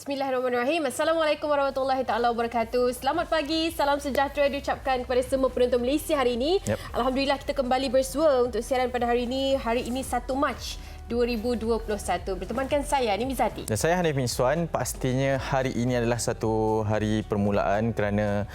Bismillahirrahmanirrahim. Assalamualaikum warahmatullahi taala wabarakatuh. Selamat pagi, salam sejahtera diucapkan kepada semua penonton Malaysia hari ini. Alhamdulillah kita kembali bersua untuk siaran pada hari ini. Hari ini 1 Mac 2021. Bertemankan saya Nimi Zati. Dan saya Hanif Miswan. Pastinya hari ini adalah satu hari permulaan kerana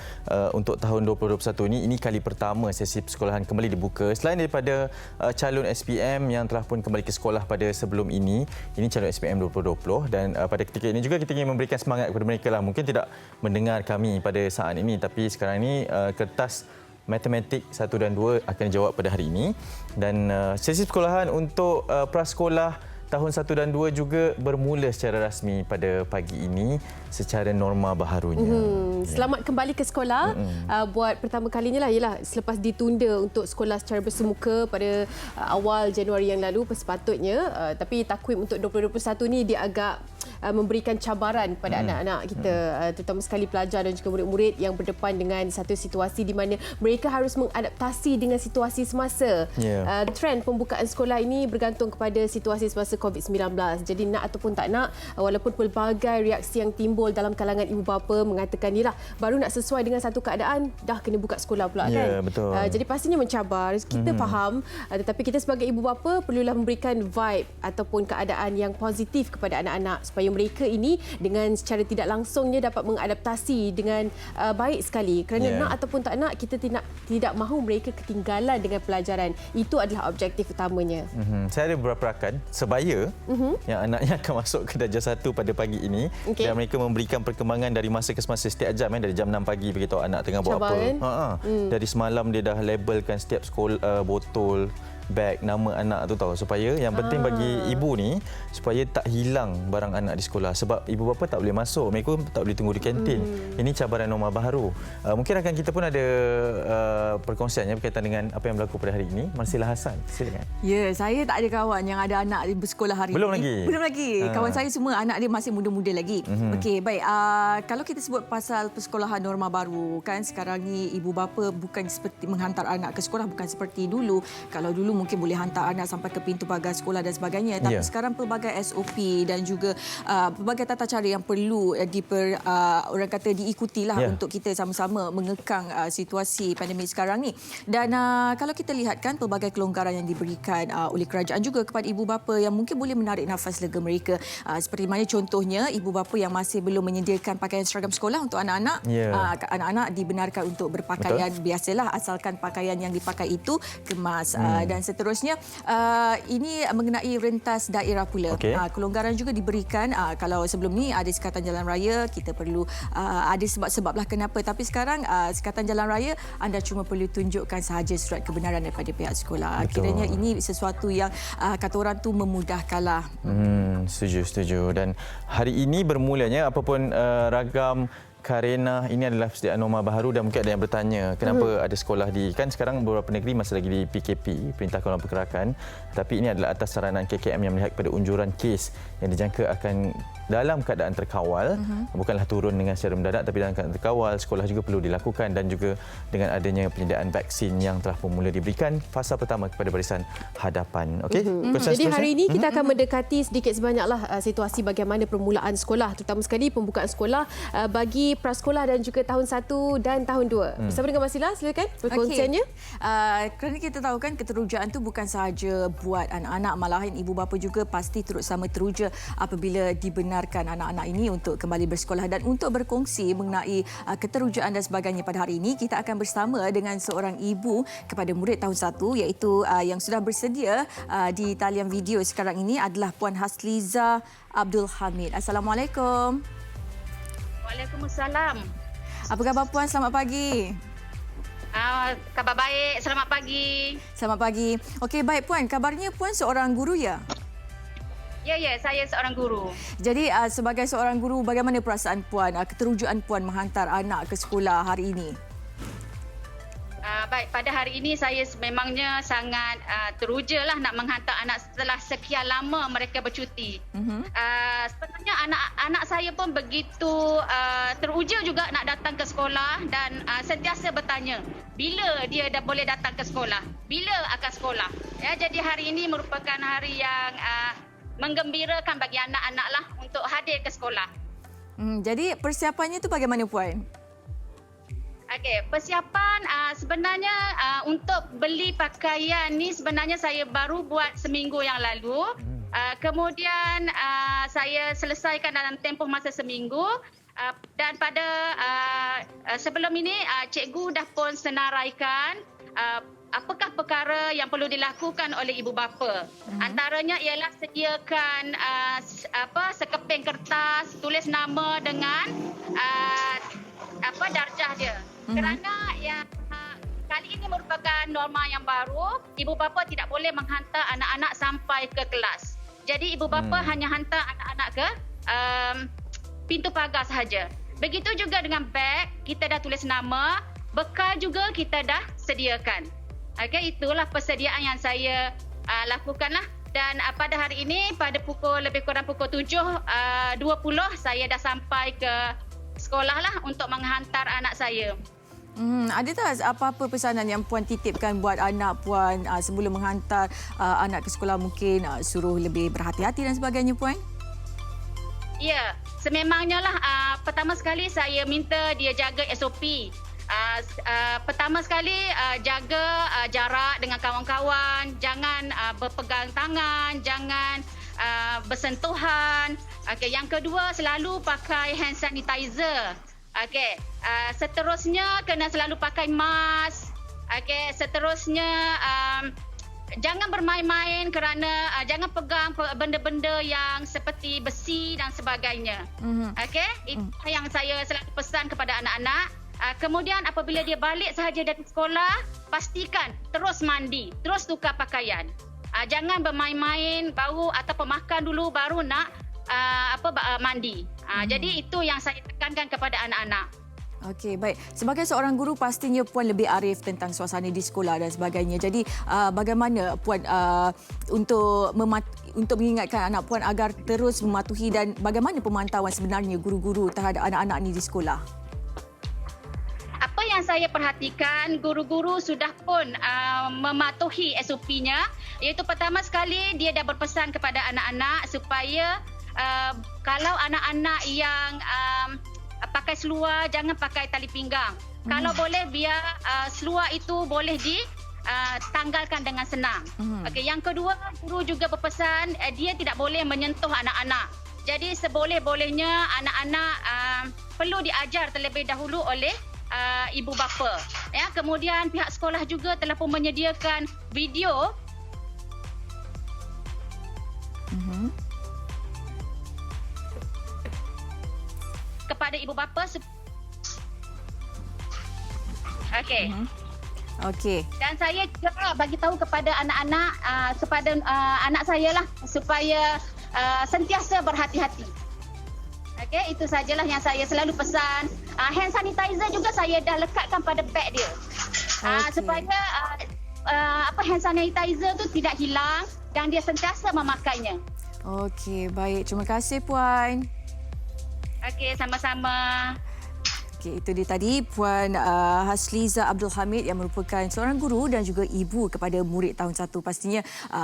untuk tahun 2021 ini kali pertama sesi persekolahan kembali dibuka. Selain daripada calon SPM yang telah pun kembali ke sekolah pada sebelum ini calon SPM 2020 dan pada ketika ini juga kita ingin memberikan semangat kepada mereka lah. Mungkin tidak mendengar kami pada saat ini tapi sekarang ini kertas matematik 1 dan 2 akan dijawab pada hari ini dan sesi sekolahan untuk prasekolah tahun 1 dan 2 juga bermula secara rasmi pada pagi ini secara norma baharunya. Selamat kembali ke sekolah. Buat pertama kalinya lah ialah selepas ditunda untuk sekolah secara bersemuka pada awal Januari yang lalu sepatutnya, tapi takwim untuk 2021 ni dia agak memberikan cabaran kepada anak-anak kita, terutama sekali pelajar dan juga murid-murid yang berdepan dengan satu situasi di mana mereka harus mengadaptasi dengan situasi semasa. Trend pembukaan sekolah ini bergantung kepada situasi semasa COVID-19. Jadi nak ataupun tak nak, walaupun pelbagai reaksi yang timbul dalam kalangan ibu bapa mengatakan yalah baru nak sesuai dengan satu keadaan dah kena buka sekolah pula kan. Betul. Jadi pastinya mencabar. Kita faham, tetapi kita sebagai ibu bapa perlulah memberikan vibe ataupun keadaan yang positif kepada anak-anak supaya mereka ini dengan secara tidak langsungnya dapat mengadaptasi dengan baik sekali. Kerana nak ataupun tak nak, kita tidak mahu mereka ketinggalan dengan pelajaran. Itu adalah objektif utamanya. Saya ada beberapa rakan sebaya yang anaknya akan masuk ke darjah 1 pada pagi ini dan mereka memberikan perkembangan dari masa ke semasa setiap jam dari jam 6 pagi beritahu anak tengah buat apa. Dari semalam dia dah labelkan setiap sekolah botol, beg, nama anak tu tahu supaya yang penting bagi ibu ni supaya tak hilang barang anak di sekolah sebab ibu bapa tak boleh masuk, mereka tak boleh tunggu di kantin. Ini cabaran norma baharu. Mungkin rakan kita pun ada perkongsiannya berkaitan dengan apa yang berlaku pada hari ini. Marsilah Hassan, silakan. Ya, saya tak ada kawan yang ada anak bersekolah hari ini. Belum lagi. Kawan saya semua anak dia masih muda-muda lagi. Okey, baik. Kalau kita sebut pasal persekolahan norma baru, kan sekarang ni ibu bapa bukan seperti menghantar anak ke sekolah bukan seperti dulu. Kalau dulu mungkin boleh hantar anak sampai ke pintu pagar sekolah dan sebagainya. Tapi sekarang pelbagai SOP dan juga pelbagai tata cara yang perlu orang kata diikutilah untuk kita sama-sama mengekang situasi pandemik sekarang ni. Dan kalau kita lihat kan pelbagai kelonggaran yang diberikan oleh kerajaan juga kepada ibu bapa yang mungkin boleh menarik nafas lega mereka. Seperti mana contohnya ibu bapa yang masih belum menyediakan pakaian seragam sekolah untuk anak-anak. Anak-anak dibenarkan untuk berpakaian biasalah asalkan pakaian yang dipakai itu kemas dan seterusnya. Ini mengenai rentas daerah pula. Kelonggaran juga diberikan. Kalau sebelum ni ada Sekatan Jalan Raya, kita perlu ada sebab-sebab lah kenapa. Tapi sekarang Sekatan Jalan Raya, anda cuma perlu tunjukkan sahaja surat kebenaran daripada pihak sekolah. Kiranya ini sesuatu yang kata orang tu memudahkanlah. Setuju. Dan hari ini bermulanya apapun ragam Karena ini adalah persediaan norma baharu dan mungkin ada yang bertanya kenapa ada sekolah kan sekarang beberapa negeri masih lagi di PKP, Perintah Kawalan Pergerakan, tapi ini adalah atas saranan KKM yang melihat kepada unjuran kes yang dijangka akan dalam keadaan terkawal, bukanlah turun dengan secara mendadak tapi dalam keadaan terkawal. Sekolah juga perlu dilakukan dan juga dengan adanya penyediaan vaksin yang telah pun mula diberikan fasa pertama kepada barisan hadapan. Jadi hari ini kita akan mendekati sedikit sebanyaklah situasi bagaimana permulaan sekolah, terutama sekali pembukaan sekolah bagi prasekolah dan juga tahun 1 dan tahun 2. Bersama dengan Marsilah, silakan perkongsiannya. Kerana kita tahu kan keterujaan itu bukan sahaja buat anak-anak, malahan ibu bapa juga pasti turut sama teruja apabila dibenarkan anak-anak ini untuk kembali bersekolah. Dan untuk berkongsi mengenai keterujaan dan sebagainya pada hari ini, kita akan bersama dengan seorang ibu kepada murid tahun 1 iaitu yang sudah bersedia di talian video sekarang ini adalah Puan Hasliza Abdul Hamid. Assalamualaikum. Waalaikumsalam. Apa khabar Puan? Selamat pagi. Khabar baik. Selamat pagi. Selamat pagi. Okey, baik Puan. Kabarnya Puan seorang guru ya? Ya, saya seorang guru. Jadi sebagai seorang guru, bagaimana perasaan Puan, keterujaan Puan menghantar anak ke sekolah hari ini? Baik, pada hari ini saya memangnya sangat teruja lah nak menghantar anak setelah sekian lama mereka bercuti. Sebenarnya anak saya pun begitu teruja juga nak datang ke sekolah dan sentiasa bertanya bila dia dah boleh datang ke sekolah, bila akan sekolah. Ya, jadi hari ini merupakan hari yang menggembirakan bagi anak-anak lah untuk hadir ke sekolah. Jadi persiapannya itu bagaimana Puan? Okey, persiapan sebenarnya untuk beli pakaian ni sebenarnya saya baru buat seminggu yang lalu. Kemudian saya selesaikan dalam tempoh masa seminggu. Dan pada sebelum ini cikgu dah pun senaraikan apakah perkara yang perlu dilakukan oleh ibu bapa. Antaranya ialah sediakan sekeping kertas tulis nama dengan darjah dia. Kerana yang kali ini merupakan norma yang baru, ibu bapa tidak boleh menghantar anak-anak sampai ke kelas. Jadi ibu bapa hanya hantar anak-anak ke pintu pagar sahaja. Begitu juga dengan beg, kita dah tulis nama, bekal juga kita dah sediakan. Okey, itulah persediaan yang saya lakukanlah. Dan pada hari ini pada lebih kurang pukul 7.20 saya dah sampai ke sekolah lah untuk menghantar anak saya. Ada tak apa-apa pesanan yang Puan titipkan buat anak Puan sebelum menghantar anak ke sekolah, mungkin suruh lebih berhati-hati dan sebagainya Puan? Ya, sememangnya lah. Pertama sekali saya minta dia jaga SOP. Pertama sekali jaga jarak dengan kawan-kawan, jangan berpegang tangan, jangan bersentuhan. Okey, yang kedua selalu pakai hand sanitizer. Okey, seterusnya kena selalu pakai mask. Okey, seterusnya jangan bermain-main kerana jangan pegang benda-benda yang seperti besi dan sebagainya. Okey, itu yang saya selalu pesan kepada anak-anak. Kemudian apabila dia balik sahaja dari sekolah, pastikan terus mandi, terus tukar pakaian. Jangan bermain-main baru ataupun makan dulu baru nak mandi. Jadi itu yang saya tekankan kepada anak-anak. Okey, baik. Sebagai seorang guru, pastinya Puan lebih arif tentang suasana di sekolah dan sebagainya. Jadi, bagaimana Puan untuk mengingatkan anak Puan agar terus mematuhi, dan bagaimana pemantauan sebenarnya guru-guru terhadap anak-anak ini di sekolah? Apa yang saya perhatikan, guru-guru sudah pun mematuhi SOP-nya. Iaitu pertama sekali, dia dah berpesan kepada anak-anak supaya kalau anak-anak yang pakai seluar, jangan pakai tali pinggang. Kalau boleh, biar seluar itu boleh ditanggalkan dengan senang. Okey, yang kedua, guru juga berpesan dia tidak boleh menyentuh anak-anak. Jadi seboleh-bolehnya anak-anak perlu diajar terlebih dahulu oleh ibu bapa. Ya, kemudian pihak sekolah juga telah pun menyediakan video kepada ibu bapa. Okey. Okey. Dan saya juga bagi tahu kepada anak-anak, kepada anak saya lah, supaya sentiasa berhati-hati. Okey, itu sajalah yang saya selalu pesan. Hand sanitizer juga saya dah lekatkan pada beg dia. Supaya hand sanitizer tu tidak hilang dan dia sentiasa memakainya. Okey, baik. Terima kasih Puan. Okey, sama-sama. Okey, itu dia tadi Puan Hasliza Abdul Hamid yang merupakan seorang guru dan juga ibu kepada murid tahun 1. Pastinya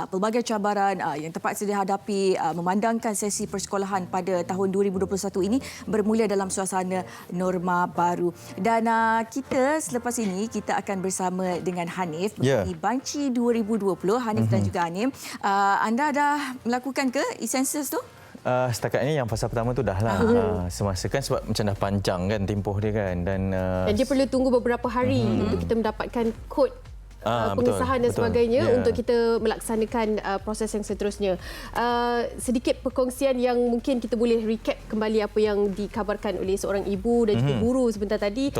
pelbagai cabaran yang terpaksa dihadapi memandangkan sesi persekolahan pada tahun 2021 ini bermula dalam suasana norma baru. Dan kita selepas ini kita akan bersama dengan Hanif mengenai Banci 2020. Hanif dan juga Anim. Anda dah melakukan ke e-census tu? Setakat ini yang fasa pertama tu dah lah. Semasa kan sebab macam dah panjang kan tempoh dia kan. Dan dia perlu tunggu beberapa hari untuk kita mendapatkan kod pengesahan dan sebagainya untuk kita melaksanakan proses yang seterusnya. Sedikit perkongsian yang mungkin kita boleh recap kembali apa yang dikabarkan oleh seorang ibu dan juga guru sebentar tadi.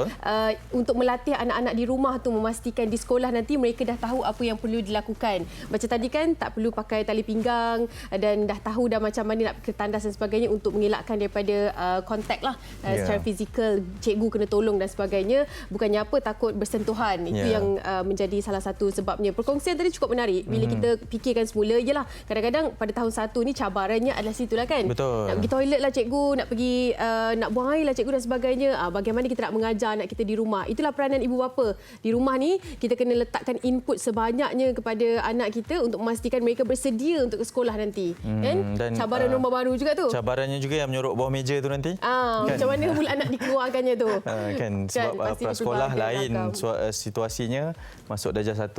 Untuk melatih anak-anak di rumah tu, memastikan di sekolah nanti mereka dah tahu apa yang perlu dilakukan. Macam tadi kan tak perlu pakai tali pinggang dan dah tahu dah macam mana nak ketandas dan sebagainya untuk mengelakkan daripada kontak lah secara fizikal. Cikgu kena tolong dan sebagainya. Bukannya apa, takut bersentuhan. Itu yang menjadi salah salah satu sebabnya. Perkongsian tadi cukup menarik bila kita fikirkan semula, yalah kadang-kadang pada tahun 1 ni cabarannya adalah situlah kan. Betul. Nak pergi toilet lah cikgu, nak pergi nak buang air lah cikgu dan sebagainya. Bagaimana kita nak mengajar anak kita di rumah. Itulah peranan ibu bapa. Di rumah ni kita kena letakkan input sebanyaknya kepada anak kita untuk memastikan mereka bersedia untuk ke sekolah nanti. Kan? Dan cabaran norma baru juga tu. Cabarannya juga yang menyorok bawah meja tu nanti. Kan? Macam mana pula nak dikeluarkannya tu. Kan sebab prasekolah lain situasinya, masuk darjah 1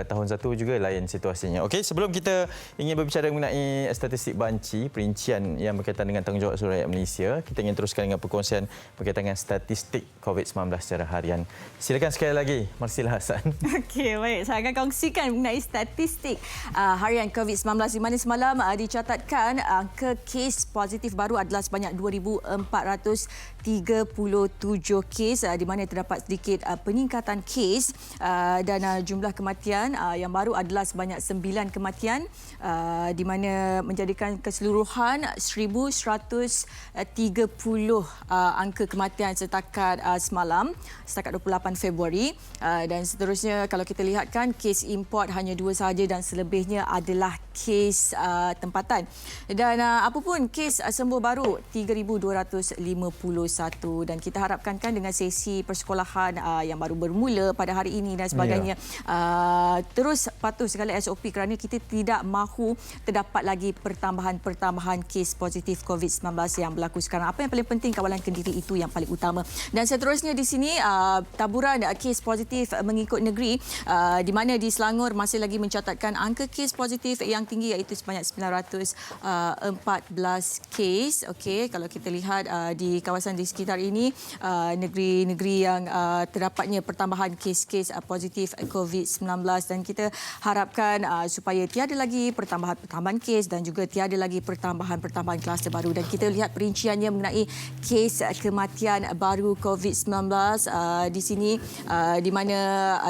tahun 1 juga lain situasinya. Okey, sebelum kita ingin berbicara mengenai statistik banci, perincian yang berkaitan dengan tanggungjawab seluruh rakyat Malaysia, kita ingin teruskan dengan perkongsian berkaitan dengan statistik COVID-19 secara harian. Silakan sekali lagi Marsila Hassan. Okey, baik. Saya akan kongsikan mengenai statistik harian COVID-19 di mana semalam dicatatkan angka kes positif baru adalah sebanyak 2,437 kes di mana terdapat sedikit peningkatan kes dan jumlah kematian yang baru adalah sebanyak 9 kematian di mana menjadikan keseluruhan 1,130 angka kematian setakat semalam, setakat 28 Februari dan seterusnya kalau kita lihatkan kes import hanya 2 sahaja dan selebihnya adalah kes tempatan. Dan apapun kes sembuh baru 3,251 dan kita harapkan kan dengan sesi persekolahan yang baru bermula pada hari ini dan sebagainya terus patuh segala SOP kerana kita tidak mahu terdapat lagi pertambahan kes positif COVID-19 yang berlaku sekarang. Apa yang paling penting, kawalan kendiri itu yang paling utama. Dan seterusnya di sini taburan kes positif mengikut negeri di mana di Selangor masih lagi mencatatkan angka kes positif yang tinggi iaitu sebanyak 914 kes. Okey, kalau kita lihat di kawasan di sekitar ini negeri-negeri yang terdapatnya pertambahan kes-kes positif COVID-19 dan kita harapkan supaya tiada lagi pertambahan kes dan juga tiada lagi pertambahan kluster baru. Dan kita lihat perinciannya mengenai kes kematian baru COVID-19 di sini di mana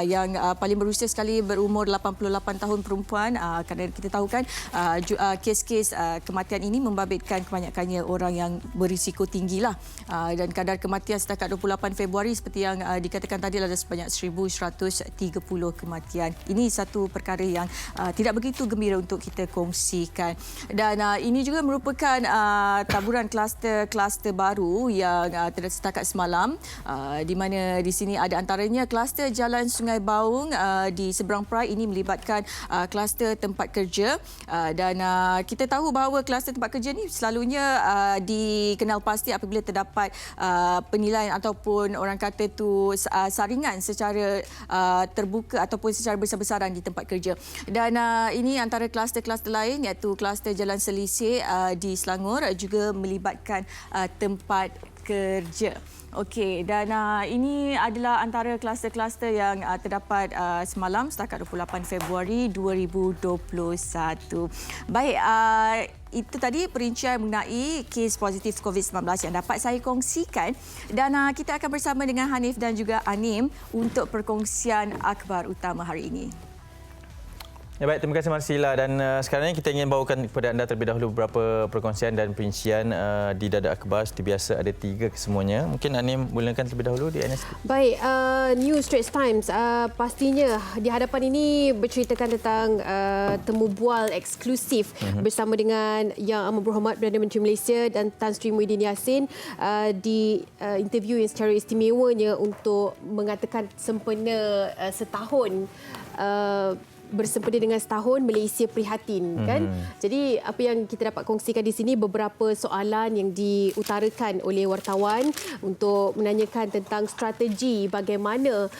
yang paling berusia sekali berumur 88 tahun perempuan kerana kita tahu kan kes-kes kematian ini membabitkan kebanyakannya orang yang berisiko tinggilah dan kadar kematian setakat 28 Februari seperti yang dikatakan tadi adalah sebanyak 1,130 kematian. Ini satu perkara yang tidak begitu gembira untuk kita kongsikan. Dan ini juga merupakan taburan kluster baru yang setakat semalam di mana di sini ada antaranya kluster Jalan Sungai Baung di seberang Perai. Ini melibatkan kluster tempat kerja dan kita tahu bahawa kluster tempat kerja ni selalunya dikenal pasti apabila terdapat penilaian ataupun orang kata tu saringan secara terbuka ataupun secara besar-besaran di tempat kerja. Dan ini antara kluster-kluster lain iaitu kluster Jalan Selisih di Selangor juga melibatkan tempat kerja. Okey, dan ini adalah antara kluster-kluster yang terdapat semalam setakat 28 Februari 2021. Baik, itu tadi perincian mengenai kes positif COVID-19 yang dapat saya kongsikan dan kita akan bersama dengan Hanif dan juga Anim untuk perkongsian akhbar utama hari ini. Ya, baik, terima kasih Marsila dan sekarang ini kita ingin bawakan kepada anda terlebih dahulu beberapa perkongsian dan perincian di Dadak Akhbar. Seperti biasa ada 3 kesemuanya. Mungkin Anim mulakan terlebih dahulu di NST. Baik, New Straits Times pastinya di hadapan ini berceritakan tentang temu bual eksklusif bersama dengan Yang Amat Berhormat Perdana Menteri Malaysia dan Tan Sri Muhyiddin Yassin di interview yang secara istimewanya untuk mengatakan sempena setahun bersempena dengan setahun Malaysia prihatin kan. Jadi apa yang kita dapat kongsikan di sini beberapa soalan yang diutarakan oleh wartawan untuk menanyakan tentang strategi bagaimana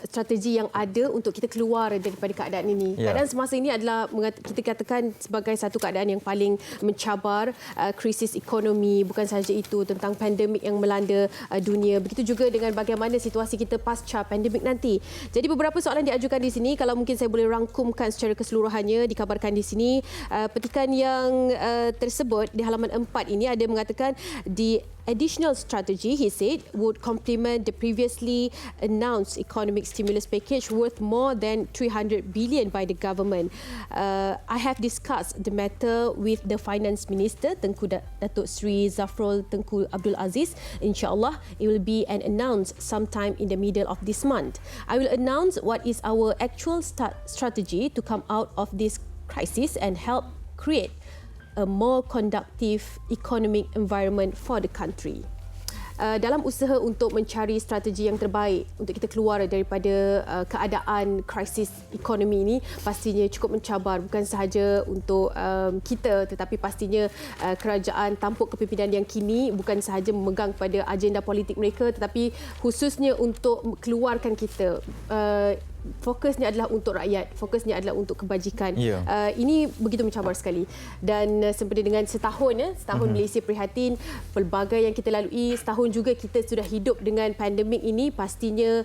strategi yang ada untuk kita keluar daripada keadaan ini. Keadaan semasa ini adalah kita katakan sebagai satu keadaan yang paling mencabar, krisis ekonomi, bukan sahaja itu tentang pandemik yang melanda dunia. Begitu juga dengan bagaimana situasi kita pasca pandemik nanti. Jadi beberapa soalan diajukan di sini, kalau mungkin saya boleh rangkumkan secara keseluruhannya, dikabarkan di sini petikan yang tersebut di halaman 4 ini ada mengatakan additional strategy, he said, would complement the previously announced economic stimulus package worth more than 300 billion by the government. I have discussed the matter with the Finance Minister, Tengku Datuk Sri Zafrul Tengku Abdul Aziz. InsyaAllah, it will be announced sometime in the middle of this month. I will announce what is our actual strategy to come out of this crisis and help create a more conducive economic environment for the country. Dalam usaha untuk mencari strategi yang terbaik untuk kita keluar daripada keadaan krisis ekonomi ini, pastinya cukup mencabar bukan sahaja untuk kita, tetapi pastinya kerajaan tampuk kepimpinan yang kini bukan sahaja memegang pada agenda politik mereka, tetapi khususnya untuk keluarkan kita. Fokusnya adalah untuk rakyat, fokusnya adalah untuk kebajikan. Ini begitu mencabar sekali. Dan seperti dengan setahun Malaysia prihatin, pelbagai yang kita lalui, setahun juga kita sudah hidup dengan pandemik ini, pastinya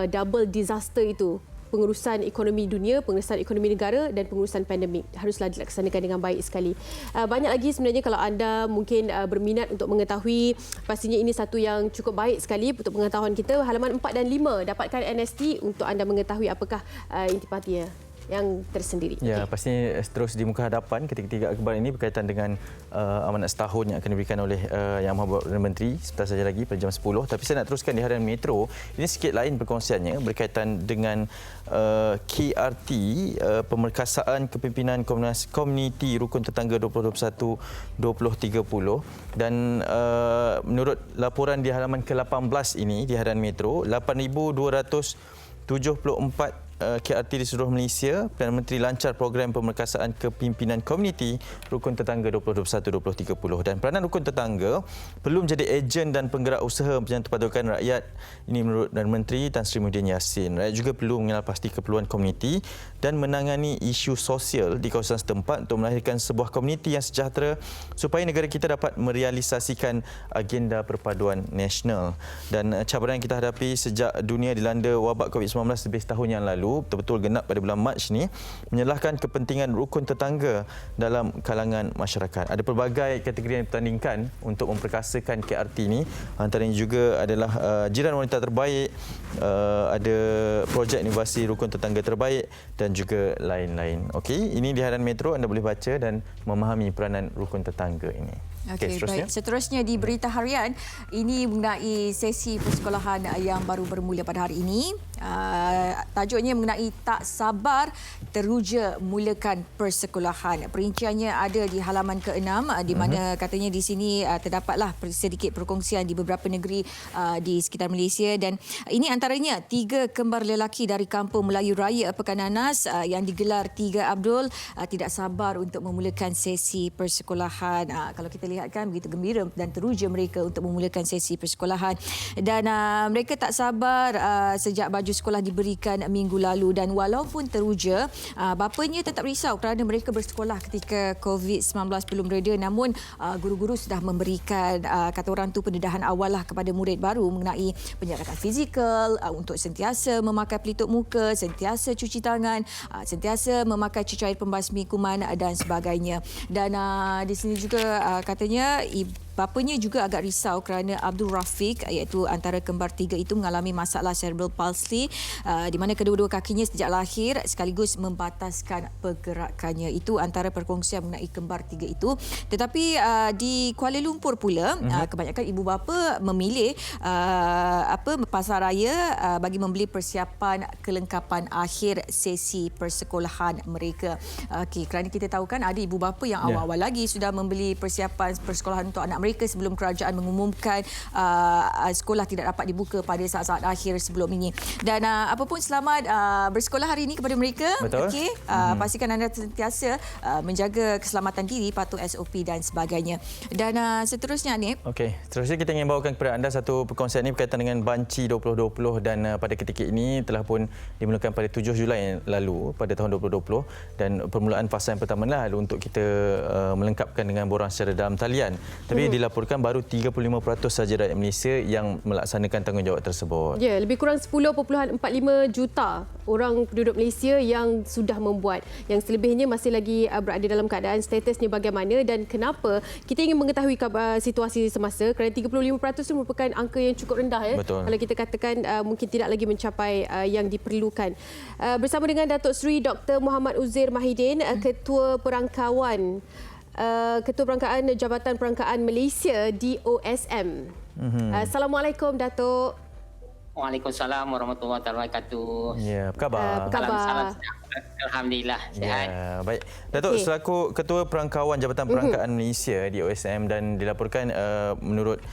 double disaster itu. Pengurusan ekonomi dunia, pengurusan ekonomi negara dan pengurusan pandemik haruslah dilaksanakan dengan baik sekali. Banyak lagi sebenarnya kalau anda mungkin berminat untuk mengetahui, pastinya ini satu yang cukup baik sekali untuk pengetahuan kita. Halaman 4 dan 5 dapatkan NST untuk anda mengetahui apakah intipatinya yang tersendiri. Ya, pastinya terus di muka hadapan ketiga akhbar ini berkaitan dengan amanat setahun yang akan diberikan oleh Yang Maha Perdana Menteri sebentar saja lagi pada jam 10. Tapi saya nak teruskan di harian Metro. Ini sikit lain perkongsiannya berkaitan dengan KRT, pemerkasaan kepimpinan komuniti Rukun Tetangga 2021-2030, dan menurut laporan di halaman ke-18 ini di harian Metro, 8,274 KRT di seluruh Malaysia. Perdana Menteri lancar program pemerkasaan kepimpinan komuniti Rukun Tetangga 2021-2030, dan peranan Rukun Tetangga perlu menjadi ejen dan penggerak usaha penjana terpadukan rakyat. Ini menurut Perdana Menteri Tan Sri Muhyiddin Yassin. Rakyat juga perlu mengenal pasti keperluan komuniti dan menangani isu sosial di kawasan setempat untuk melahirkan sebuah komuniti yang sejahtera supaya negara kita dapat merealisasikan agenda perpaduan nasional. Dan cabaran yang kita hadapi sejak dunia dilanda wabak COVID-19 lebih setahun yang lalu, betul-betul genap pada bulan Mac ni, menyalahkan kepentingan rukun tetangga dalam kalangan masyarakat. Ada pelbagai kategori yang dipertandingkan untuk memperkasakan KRT ini. Antaranya juga adalah jiran wanita terbaik, ada projek inovasi rukun tetangga terbaik dan juga lain-lain. Okey, ini di harian Metro, anda boleh baca dan memahami peranan rukun tetangga ini. Okey, baik. Seterusnya di berita harian, ini mengenai sesi persekolahan yang baru bermula pada hari ini. Tajuknya mengenai tak sabar teruja mulakan persekolahan. Perinciannya ada di halaman ke-6 di mana katanya di sini terdapatlah sedikit perkongsian di beberapa negeri di sekitar Malaysia, dan ini antaranya 3 kembar lelaki dari Kampung Melayu Raya Pekananas yang digelar 3 Abdul tidak sabar untuk memulakan sesi persekolahan. Kalau kita lihatkan begitu gembira dan teruja mereka untuk memulakan sesi persekolahan, dan mereka tak sabar sejak baju sekolah diberikan minggu lalu, dan walaupun teruja, bapanya tetap risau kerana mereka bersekolah ketika COVID-19 belum reda, namun guru-guru sudah memberikan kata orang tu pendedahan awal lah kepada murid baru mengenai penjarakan fizikal, untuk sentiasa memakai pelitup muka, sentiasa cuci tangan, sentiasa memakai cecair pembasmi kuman dan sebagainya. Dan di sini juga katanya bapanya juga agak risau kerana Abdul Rafiq, iaitu antara kembar 3 itu, mengalami masalah cerebral palsy di mana kedua-dua kakinya sejak lahir sekaligus membataskan pergerakannya. Itu antara perkongsian mengenai kembar 3 itu. Tetapi di Kuala Lumpur pula, kebanyakan ibu bapa memilih pasaraya bagi membeli persiapan kelengkapan akhir sesi persekolahan mereka. Okey, kerana kita tahu kan ada ibu bapa yang awal-awal lagi sudah membeli persiapan persekolahan untuk anak mereka sebelum kerajaan mengumumkan sekolah tidak dapat dibuka pada saat-saat akhir sebelum ini. Dan apapun, selamat bersekolah hari ini kepada mereka. Okey, pastikan anda sentiasa menjaga keselamatan diri, patuh SOP dan sebagainya. Dan seterusnya ni, okey, seterusnya kita ingin bawakan kepada anda satu perkongsian ini berkaitan dengan Banci 2020, dan pada ketika ini telah pun dimulakan pada 7 Julai yang lalu pada tahun 2020, dan permulaan fasa yang pertama lah untuk kita melengkapkan dengan borang secara dalam talian. Tapi dilaporkan baru 35% saja rakyat Malaysia yang melaksanakan tanggungjawab tersebut. Ya, lebih kurang 10.45 juta orang penduduk Malaysia yang sudah membuat. Yang selebihnya masih lagi berada dalam keadaan statusnya bagaimana dan kenapa. Kita ingin mengetahui situasi semasa kerana 35% itu merupakan angka yang cukup rendah. Betul. Kalau kita katakan mungkin tidak lagi mencapai yang diperlukan. Bersama dengan Datuk Seri Dr. Muhammad Uzair Mahidin, Ketua Perangkawan Jabatan Perangkaan Malaysia DOSM. Assalamualaikum Datuk. Waalaikumsalam warahmatullahi wabarakatuh. Ya, apa khabar? Salam sehat. Alhamdulillah sihat. Ya, baik. Datuk, selaku Ketua Perangkawan Jabatan Perangkaan Malaysia DOSM dan dilaporkan menurut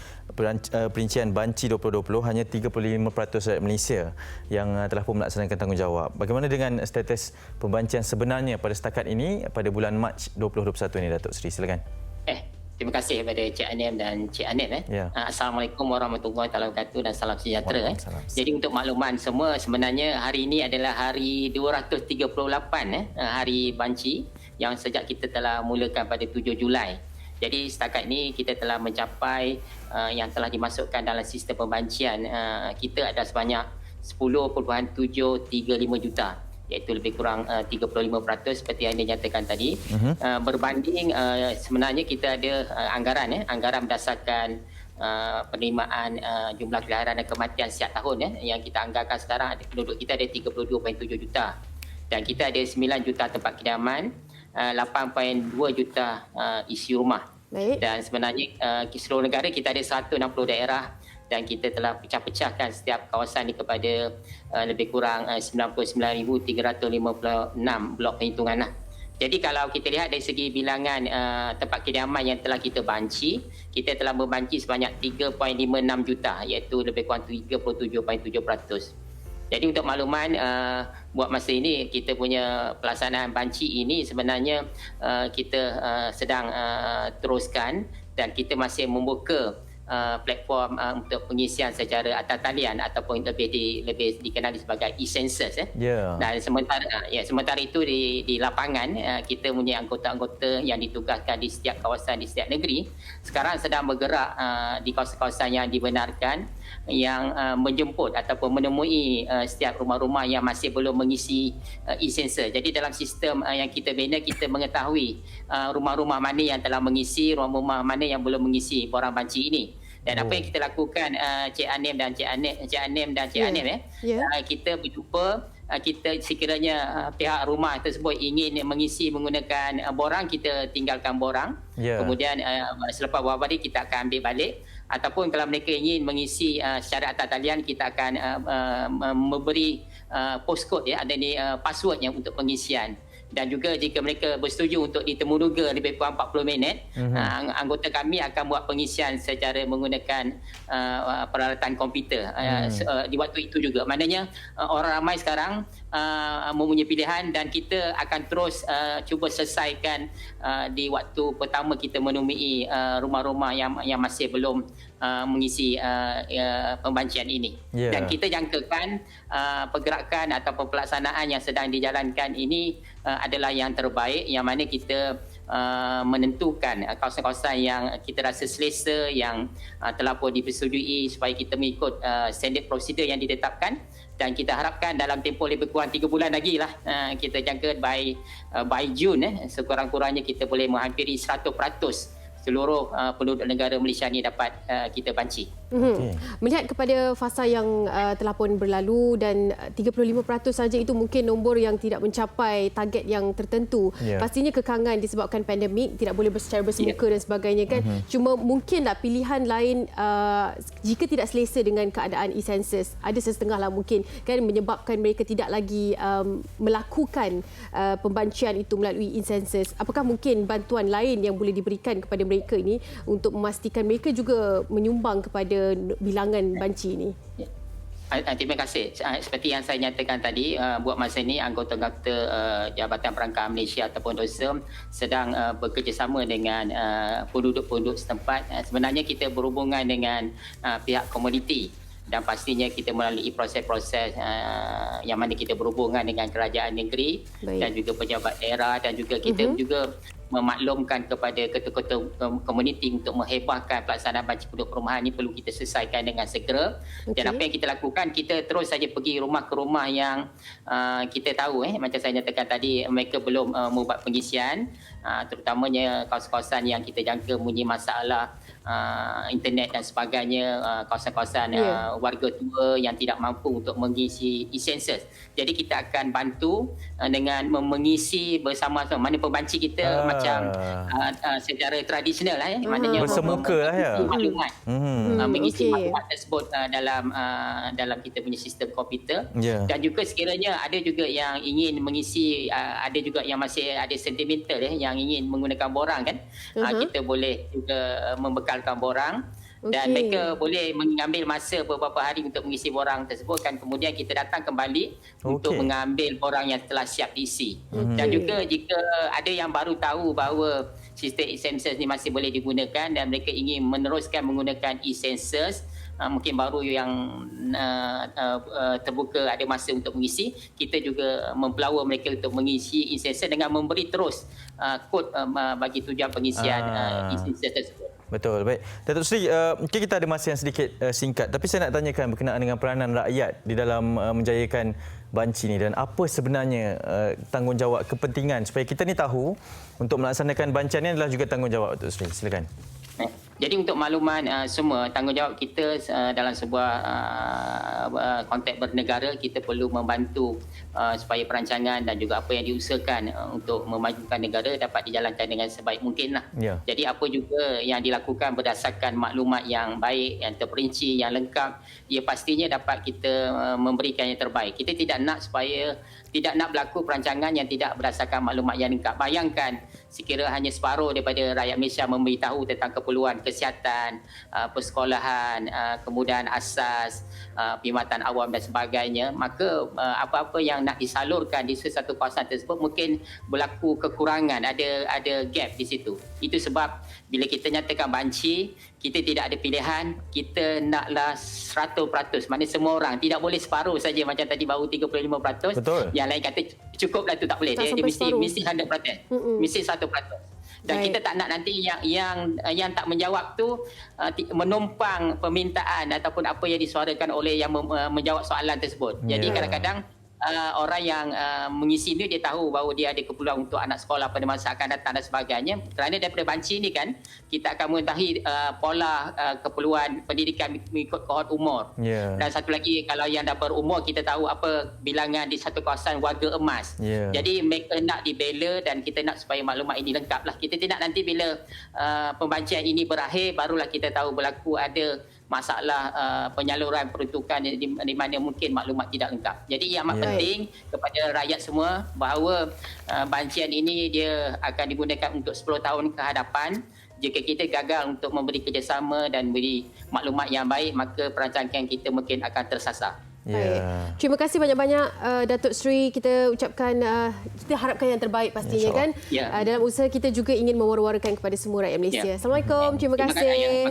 perincian Banci 2020 hanya 35% rakyat Malaysia yang telah pun melaksanakan tanggungjawab. Bagaimana dengan status pembancian sebenarnya pada setakat ini pada bulan Mac 2021 ini, Datuk Seri? Silakan. Terima kasih kepada Cik Anem dan Cik Anet. Ya. Assalamualaikum warahmatullahi wabarakatuh dan salam sejahtera. Jadi untuk makluman semua, sebenarnya hari ini adalah hari 238 hari Banci yang sejak kita telah mulakan pada 7 Julai. Jadi setakat ini kita telah mencapai yang telah dimasukkan dalam sistem pembancian kita ada sebanyak 10.735 juta, iaitu lebih kurang 35% seperti yang dinyatakan tadi. Berbanding sebenarnya kita ada anggaran berdasarkan penerimaan jumlah kelahiran dan kematian setiap tahun yang kita anggarkan sekarang. Penduduk kita ada 32.7 juta dan kita ada 9 juta tempat kediaman, 8.2 juta isi rumah. Baik. Dan sebenarnya seluruh negara kita ada 160 daerah dan kita telah pecah-pecahkan setiap kawasan ini kepada lebih kurang 99,356 blok perhitungan. Jadi kalau kita lihat dari segi bilangan tempat kediaman yang telah kita banci, kita telah membanci sebanyak 3.56 juta, iaitu lebih kurang 37.7%. Jadi untuk makluman, buat masa ini kita punya pelaksanaan banci ini sebenarnya kita sedang teruskan dan kita masih membuka platform untuk pengisian secara atas talian ataupun lebih dikenali sebagai e-census. Dan sementara itu di lapangan kita punya anggota-anggota yang ditugaskan di setiap kawasan di setiap negeri sekarang sedang bergerak di kawasan-kawasan yang dibenarkan, yang menjemput ataupun menemui setiap rumah-rumah yang masih belum mengisi e-census. Jadi dalam sistem yang kita bina, kita mengetahui rumah-rumah mana yang telah mengisi, rumah-rumah mana yang belum mengisi borang banci ini. Dan apa yang kita lakukan Cik Anem dan Cik Anem, kita berjumpa, kita sekiranya pihak rumah tersebut ingin mengisi menggunakan borang, kita tinggalkan borang. Kemudian selepas beberapa hari kita akan ambil balik. Ataupun kalau mereka ingin mengisi secara atas talian, kita akan memberi postcode, ada ni passwordnya untuk pengisian. Dan juga jika mereka bersetuju untuk ditemuduga lebih kurang 40 minit, anggota kami akan buat pengisian secara menggunakan peralatan komputer di waktu itu juga. Maknanya orang ramai sekarang mempunyai pilihan dan kita akan terus cuba selesaikan di waktu pertama kita menemui rumah-rumah yang masih belum mengisi pembancian ini. Dan kita jangkakan pergerakan atau pelaksanaan yang sedang dijalankan ini adalah yang terbaik, yang mana kita menentukan kawasan-kawasan yang kita rasa selesa, yang telah pun dipersetujui supaya kita mengikut standard prosedur yang ditetapkan. Dan kita harapkan dalam tempoh lebih kurang 3 bulan lagi lah, kita jangka by June sekurang-kurangnya kita boleh menghampiri 100% seluruh penduduk negara Malaysia ni dapat kita banci. Melihat kepada fasa yang telah pun berlalu dan 35% saja itu mungkin nombor yang tidak mencapai target yang tertentu. Pastinya kekangan disebabkan pandemik, tidak boleh secara bersemuka dan sebagainya kan. Cuma mungkinlah pilihan lain jika tidak selesa dengan keadaan e-census. Ada setengah lah mungkin kan menyebabkan mereka tidak lagi melakukan pembancian itu melalui e-census. Apakah mungkin bantuan lain yang boleh diberikan kepada mereka ini untuk memastikan mereka juga menyumbang kepada bilangan banci ini? Terima kasih. Seperti yang saya nyatakan tadi, buat masa ini anggota-anggota Jabatan Perangkaan Malaysia ataupun DOSM sedang bekerjasama dengan penduduk-penduduk setempat. Sebenarnya kita berhubungan dengan pihak komuniti dan pastinya kita melalui proses-proses yang mana kita berhubungan dengan kerajaan negeri dan juga pejabat daerah dan juga kita juga memaklumkan kepada ketua-ketua komuniti untuk menghebahkan pelaksanaan banci penduduk perumahan ini perlu kita selesaikan dengan segera. Dan apa yang kita lakukan, kita terus saja pergi rumah ke rumah yang kita tahu macam saya nyatakan tadi, mereka belum membuat pengisian, terutamanya kawasan-kawasan yang kita jangka mempunyai masalah internet dan sebagainya, kawasan-kawasan warga tua yang tidak mampu untuk mengisi e-census. Jadi kita akan bantu dengan mengisi bersama-sama. Mana pembanci kita macam secara tradisional maknanya bersemuka maklumat, mengisi maklumat tersebut dalam kita punya sistem komputer. Dan juga sekiranya ada juga yang ingin mengisi, ada juga yang masih ada sentimental yang ingin menggunakan borang kan, kita boleh juga membekalkan borang. Dan mereka boleh mengambil masa beberapa hari untuk mengisi borang tersebut, kan kemudian kita datang kembali untuk mengambil borang yang telah siap diisi. Dan juga jika ada yang baru tahu bahawa sistem e-census ni masih boleh digunakan dan mereka ingin meneruskan menggunakan e-census, mungkin baru yang terbuka ada masa untuk mengisi, kita juga mempelawa mereka untuk mengisi e-census dengan memberi terus kod bagi tujuan pengisian e-census tersebut. Betul, baik. Datuk Seri, mungkin kita ada masa yang sedikit singkat, tapi saya nak tanyakan berkenaan dengan peranan rakyat di dalam menjayakan banci ni, dan apa sebenarnya tanggungjawab kepentingan supaya kita ni tahu untuk melaksanakan bancian ni adalah juga tanggungjawab Datuk Seri. Silakan. Jadi untuk makluman semua, tanggungjawab kita dalam sebuah konteks bernegara, kita perlu membantu supaya perancangan dan juga apa yang diusahakan untuk memajukan negara dapat dijalankan dengan sebaik mungkin lah. Jadi apa juga yang dilakukan berdasarkan maklumat yang baik, yang terperinci, yang lengkap, ia pastinya dapat kita memberikan yang terbaik. Kita tidak nak berlaku perancangan yang tidak berdasarkan maklumat yang lengkap. Bayangkan sekira hanya separuh daripada rakyat Malaysia memberitahu tentang keperluan kesihatan, persekolahan, kemudahan asas, perkhidmatan awam dan sebagainya, maka apa-apa yang nak disalurkan di satu kawasan tersebut mungkin berlaku kekurangan, ada gap di situ. Itu sebab bila kita nyatakan banci, kita tidak ada pilihan, kita naklah 100%. Maknanya semua orang, tidak boleh separuh saja macam tadi baru 35%. Betul. Yang lain kata cukuplah tu, tak boleh. Dia mesti 100%. Mesti 100%. Dan kita tak nak nanti yang tak menjawab tu menumpang permintaan ataupun apa yang disuarakan oleh yang menjawab soalan tersebut. Jadi kadang-kadang orang yang mengisi ni dia tahu bahawa dia ada keperluan untuk anak sekolah pada masa akan datang dan sebagainya. Kerana daripada banci ni kan kita akan mengetahui pola keperluan pendidikan mengikut kohort umur. Dan satu lagi, kalau yang dah berumur, kita tahu apa bilangan di satu kawasan warga emas. Jadi mereka nak dibela dan kita nak supaya maklumat ini lengkap lah. Kita tidak nanti bila pembancian ini berakhir barulah kita tahu berlaku ada masalah penyaluran peruntukan di mana mungkin maklumat tidak lengkap. Jadi yang amat penting kepada rakyat semua bahawa bancian ini dia akan digunakan untuk 10 tahun ke hadapan. Jika kita gagal untuk memberi kerjasama dan beri maklumat yang baik, maka perancangan kita mungkin akan tersasar. Baik. Terima kasih banyak-banyak Datuk Seri. Kita ucapkan kita harapkan yang terbaik pastinya kan. Dalam usaha kita juga ingin mewar-warkan kepada semua rakyat Malaysia. Assalamualaikum. Terima kasih.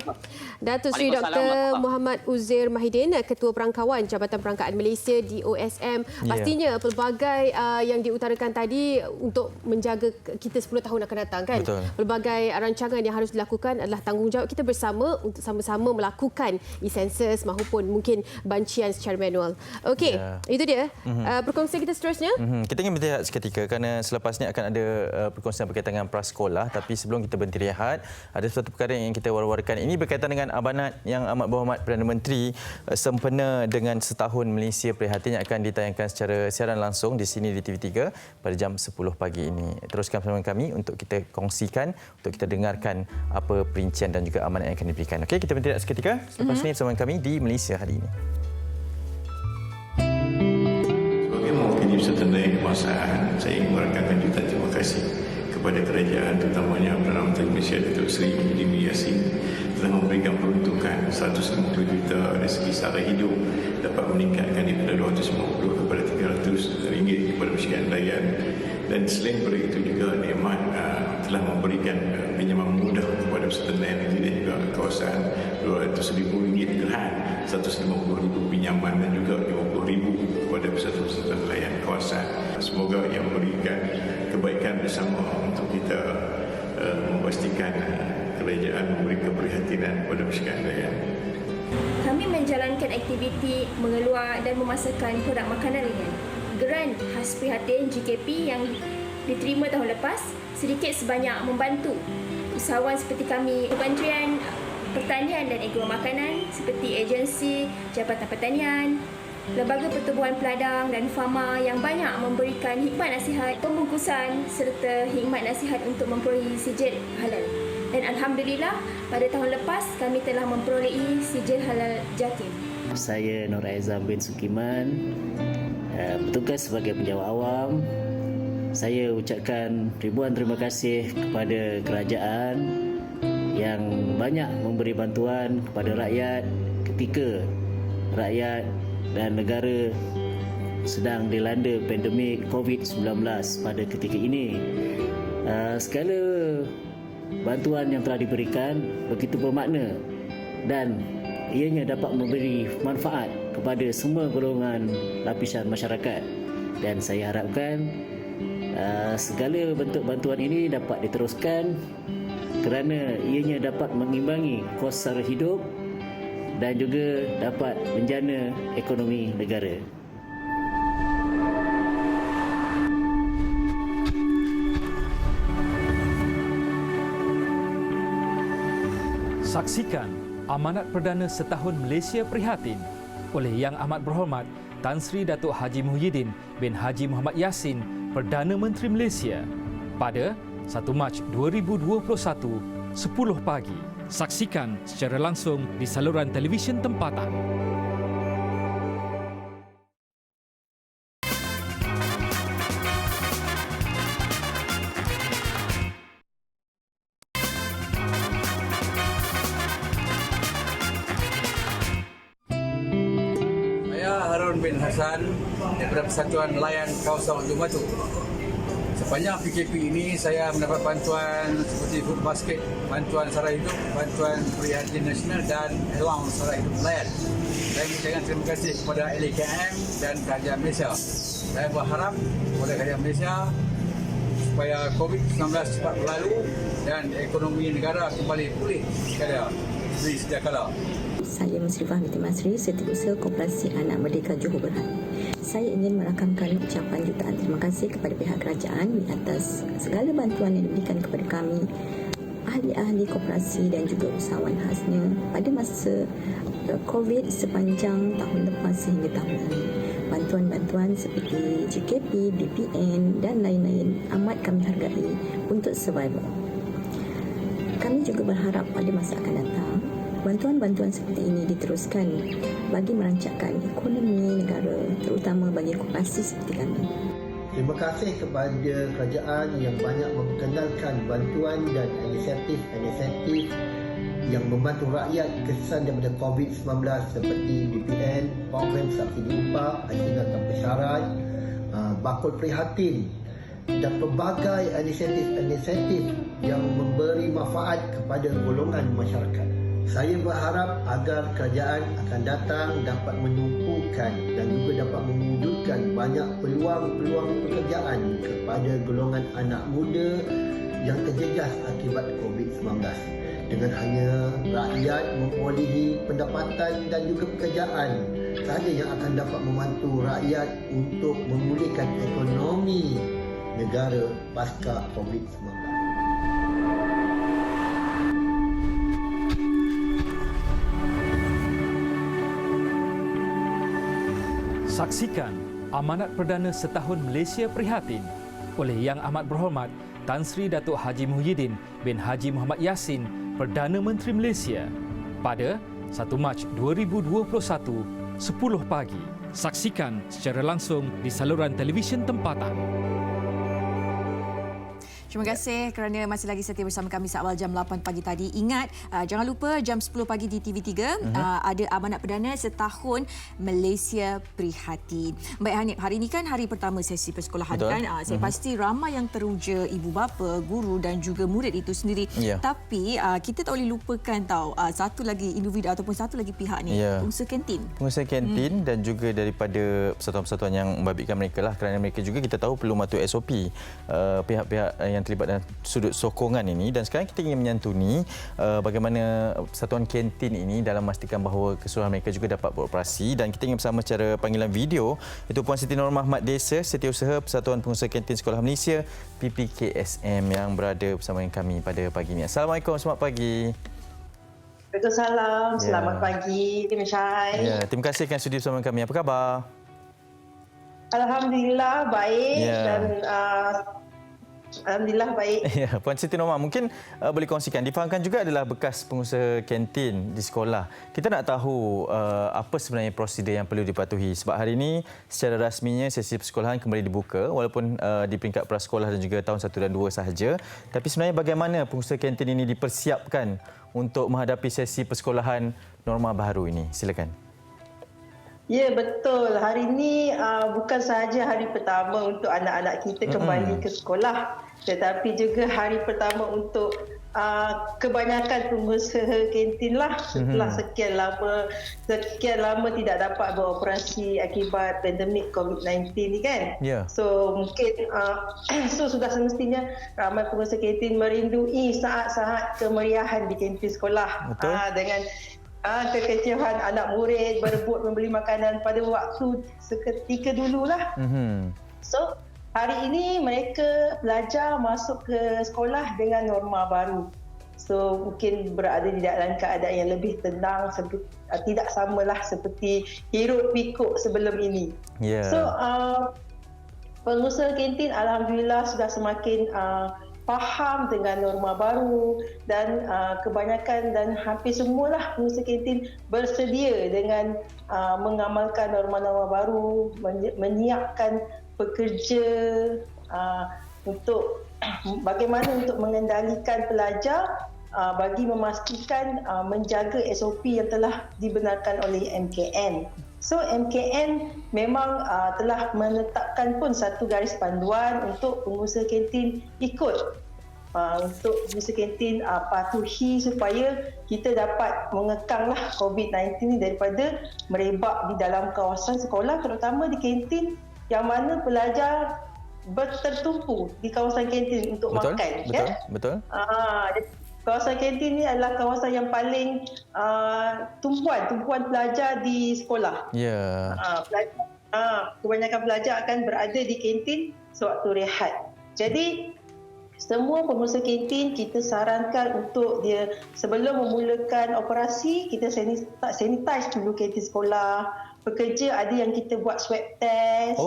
Datuk Seri Dr. Muhammad Uzair Mahidin, Ketua Perangkawan Jabatan Perangkaan Malaysia DOSM. Pastinya pelbagai yang diutarakan tadi untuk menjaga kita 10 tahun akan datang kan. Betul. Pelbagai rancangan yang harus dilakukan adalah tanggungjawab kita bersama untuk sama-sama melakukan e-census maupun mungkin bancian secara manual. Okey, itu dia perkongsian kita seterusnya. Kita ingin berhenti rehat seketika kerana selepas ini akan ada perkongsian berkaitan dengan prasekolah. Tapi sebelum kita berhenti rehat, ada satu perkara yang kita war-warkan. Ini berkaitan dengan amanat yang amat berhormat Perdana Menteri sempena dengan setahun Malaysia Prihatin yang akan ditayangkan secara siaran langsung di sini di TV3 pada jam 10 pagi ini. Teruskan bersama kami untuk kita kongsikan, untuk kita dengarkan apa perincian dan juga amanat yang akan diberikan. Okey, kita berhenti rehat seketika. Selepas ini bersama kami di Malaysia Hari Ini. Serta kemasan, saya ingin merakamkan jutaan terima kasih kepada kerajaan, terutamanya Perdana Menteri Malaysia Datuk Seri Muhyiddin Yassin telah memberikan peruntukan 150 juta dari segi sara hidup dapat meningkatkan daripada 250 kepada 300 ringgit kepada masyarakat nelayan. Dan selain daripada itu juga nikmat telah memberikan pinjaman mudah kepada peserta nelayan dan juga kawasan RM200,000 gerhan, RM150,000 pinjaman dan juga RM50,000 kepada peserta-peserta nelayan kawasan. Semoga yang memberikan kebaikan bersama untuk kita memastikan kerajaan memberi keprihatinan kepada masyarakat nelayan. Kami menjalankan aktiviti mengeluar dan memasarkan produk makanan ringan. Geran khas prihatin GKP yang diterima tahun lepas sedikit sebanyak membantu usahawan seperti kami. Kementerian Pertanian dan Agro Makanan seperti agensi Jabatan Pertanian, Lembaga Pertubuhan Peladang dan Fama yang banyak memberikan hikmat nasihat pembungkusan serta hikmat nasihat untuk memperolehi sijil halal. Dan Alhamdulillah, pada tahun lepas kami telah memperolehi sijil halal Jatim. Saya Nur Aizam bin Sukiman, bertugas sebagai penjawat awam. Saya ucapkan ribuan terima kasih kepada kerajaan yang banyak memberi bantuan kepada rakyat ketika rakyat dan negara sedang dilanda pandemik COVID-19 pada ketika ini. Segala bantuan yang telah diberikan begitu bermakna dan ianya dapat memberi manfaat kepada semua golongan lapisan masyarakat, dan saya harapkan segala bentuk bantuan ini dapat diteruskan kerana ianya dapat mengimbangi kos sara hidup dan juga dapat menjana ekonomi negara. Saksikan Amanat Perdana Setahun Malaysia Prihatin oleh Yang Amat Berhormat Tan Sri Datuk Haji Muhyiddin bin Haji Muhammad Yassin, Perdana Menteri Malaysia pada 1 Mac 2021, 10 pagi. Saksikan secara langsung di saluran televisyen tempatan. Bin Hassan daripada Persatuan Nelayan Kawasan Ujung Batu. Sepanjang PKP ini saya mendapat bantuan seperti food basket, bantuan sara hidup, bantuan prihatin nasional dan allowance sara hidup nelayan. Saya mengucapkan terima kasih kepada LKM dan Kerajaan Malaysia. Saya berharap kepada Kerajaan Malaysia supaya COVID-19 cepat berlalu dan ekonomi negara kembali pulih sekali sedia kala. Saya Musrifah binti Masri, Setiausaha Koperasi Anak Merdeka Johor Berhad. Saya ingin merakamkan ucapan jutaan terima kasih kepada pihak kerajaan di atas segala bantuan yang diberikan kepada kami, ahli-ahli koperasi dan juga usahawan khasnya pada masa COVID sepanjang tahun lepas sehingga tahun ini. Bantuan-bantuan seperti GKP, BPN dan lain-lain amat kami hargai untuk survival. Kami juga berharap pada masa akan datang bantuan-bantuan seperti ini diteruskan bagi merancangkan ekonomi negara, terutama bagi koperasi seperti kami. Terima kasih kepada kerajaan yang banyak memperkenalkan bantuan dan inisiatif yang membantu rakyat kesan daripada COVID-19 seperti BPN, program subsidi upah, hasil tanpa syarat, bakul prihatin dan pelbagai inisiatif yang memberi manfaat kepada golongan masyarakat. Saya berharap agar kerajaan akan datang dapat menumpukan dan juga dapat mewujudkan banyak peluang-peluang pekerjaan kepada golongan anak muda yang terjejas akibat COVID-19. Dengan hanya rakyat memperolehi pendapatan dan juga pekerjaan sahaja yang akan dapat membantu rakyat untuk memulihkan ekonomi negara pasca COVID-19. Saksikan Amanat Perdana Setahun Malaysia Prihatin oleh Yang Amat Berhormat Tan Sri Datuk Haji Muhyiddin bin Haji Muhammad Yassin, Perdana Menteri Malaysia pada 1 Mac 2021, 10 pagi. Saksikan secara langsung di saluran televisyen tempatan. Terima kasih kerana masih lagi setia bersama kami seawal jam 8 pagi tadi. Ingat, jangan lupa jam 10 pagi di TV3 ada Amanat Perdana Setahun Malaysia Prihatin. Baik Hanif, hari ini kan hari pertama sesi persekolahan. Betul. Kan? Saya pasti ramai yang teruja ibu bapa, guru dan juga murid itu sendiri. Yeah. Tapi kita tak boleh lupakan satu lagi individu ataupun satu lagi pihak ni, pengusaha kantin. Pengusaha kantin dan juga daripada persatuan-persatuan yang membabitkan mereka lah, kerana mereka juga kita tahu perlu mematuhi SOP. Pihak-pihak yang yang terlibat dalam sudut sokongan ini, dan sekarang kita ingin menyantuni bagaimana Persatuan Kantin ini dalam memastikan bahawa keseluruhan mereka juga dapat beroperasi, dan kita ingin bersama secara panggilan video itu Puan Siti Norma Ahmad Desa, Setiausaha Persatuan Pengusaha Kantin Sekolah Malaysia PPKSM yang berada bersama dengan kami pada pagi ini. Assalamualaikum, selamat pagi. Waalaikumsalam, selamat pagi Tim Syai. Ya, terima kasih kerana sudi bersama kami. Apa khabar? Alhamdulillah baik dan Alhamdulillah baik. Ya, Puan Siti Norma, mungkin boleh kongsikan, difahamkan juga adalah bekas pengusaha kantin di sekolah. Kita nak tahu apa sebenarnya prosedur yang perlu dipatuhi, sebab hari ini secara rasminya sesi persekolahan kembali dibuka walaupun di peringkat prasekolah dan juga tahun 1 dan 2 sahaja. Tapi sebenarnya bagaimana pengusaha kantin ini dipersiapkan untuk menghadapi sesi persekolahan norma baru ini? Silakan. Ya, betul. Hari ini bukan sahaja hari pertama untuk anak-anak kita kembali ke sekolah, tetapi juga hari pertama untuk kebanyakan pengusaha kantin lah setelah sekian lama tidak dapat beroperasi akibat pandemik COVID-19 ni kan. So mungkin sudah semestinya ramai pengusaha kantin merindui saat-saat kemeriahan di kantin sekolah dengan kekeciuhan anak murid berebut membeli makanan pada waktu seketika dululah. So hari ini mereka belajar masuk ke sekolah dengan norma baru. So mungkin berada di dalam keadaan yang lebih tenang, tidak samalah seperti hiruk pikuk sebelum ini. So pengusaha kantin alhamdulillah sudah semakin faham dengan norma baru, dan kebanyakan dan hampir semualah pengusaha kantin bersedia dengan mengamalkan norma-norma baru, menyiapkan pekerja untuk bagaimana untuk mengendalikan pelajar bagi memastikan menjaga SOP yang telah dibenarkan oleh MKN. So MKN memang telah menetapkan pun satu garis panduan untuk pengusaha kantin ikut, untuk pengusaha kantin patuhi supaya kita dapat mengekanglah COVID-19 ini daripada merebak di dalam kawasan sekolah, terutama di kantin yang mana pelajar bertertumpu di kawasan kantin untuk makan. Betul. Kawasan kantin ini adalah kawasan yang paling tumpuan pelajar di sekolah. Kebanyakan pelajar akan berada di kantin sewaktu rehat. Jadi semua pengusaha kantin kita sarankan untuk dia sebelum memulakan operasi, kita sanitize dulu kantin sekolah. Pekerja ada yang kita buat swab test.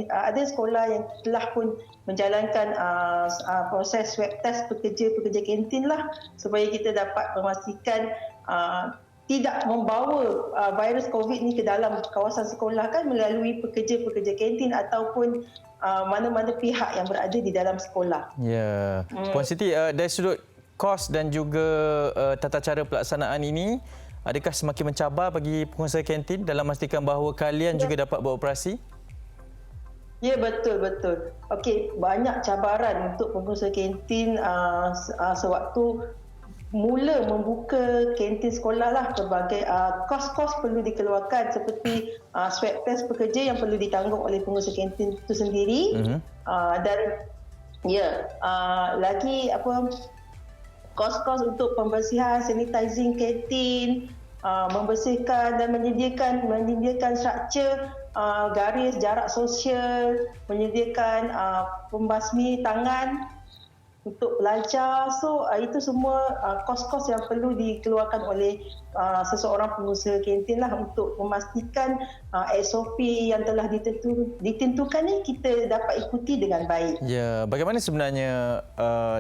Ada sekolah yang telah pun menjalankan proses swab test pekerja kantin lah, supaya kita dapat memastikan tidak membawa virus COVID ni ke dalam kawasan sekolah kan melalui pekerja-pekerja kantin ataupun mana-mana pihak yang berada di dalam sekolah. Puan Siti, dari sudut kos dan juga tata cara pelaksanaan ini, adakah semakin mencabar bagi pengusaha kantin dalam memastikan bahawa kalian juga dapat beroperasi? Ya, betul. Okey, banyak cabaran untuk pengusaha kantin sewaktu mula membuka kantin sekolah lah. Pelbagai kos-kos perlu dikeluarkan seperti swab test pekerja yang perlu ditanggung oleh pengusaha kantin itu sendiri. Dan lagi kos-kos untuk pembersihan, sanitizing kantin, membersihkan dan menyediakan struktur garis jarak sosial, menyediakan pembasmi tangan untuk pelajar. So itu semua kos-kos yang perlu dikeluarkan oleh seseorang pengusaha kantin lah untuk memastikan SOP yang telah ditentukan ni kita dapat ikuti dengan baik. Bagaimana sebenarnya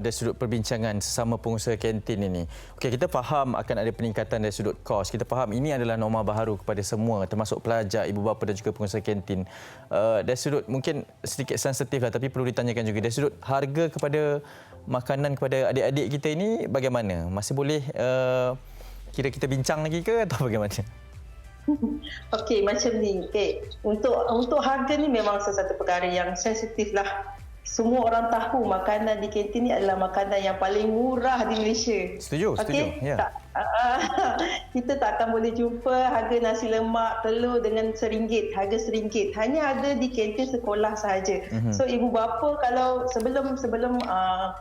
dari sudut perbincangan sesama pengusaha kantin ini? Okey, kita faham akan ada peningkatan dari sudut kos. Kita faham ini adalah norma baru kepada semua, termasuk pelajar, ibu bapa dan juga pengusaha kantin. Dari sudut mungkin sedikit sensitif lah, tapi perlu ditanyakan juga dari sudut harga kepada makanan kepada adik-adik kita ini bagaimana? Masih boleh kira kita bincang lagi ke atau bagaimana? Okey, macam ni. Untuk harga ni memang sesuatu perkara yang sensitif lah. semua orang tahu makanan di kantin ni adalah makanan yang paling murah di Malaysia. Setuju. Ya. Kita tak akan boleh jumpa harga nasi lemak, telur dengan RM1, harga RM1. Hanya ada di kantin sekolah sahaja. So ibu bapa kalau sebelum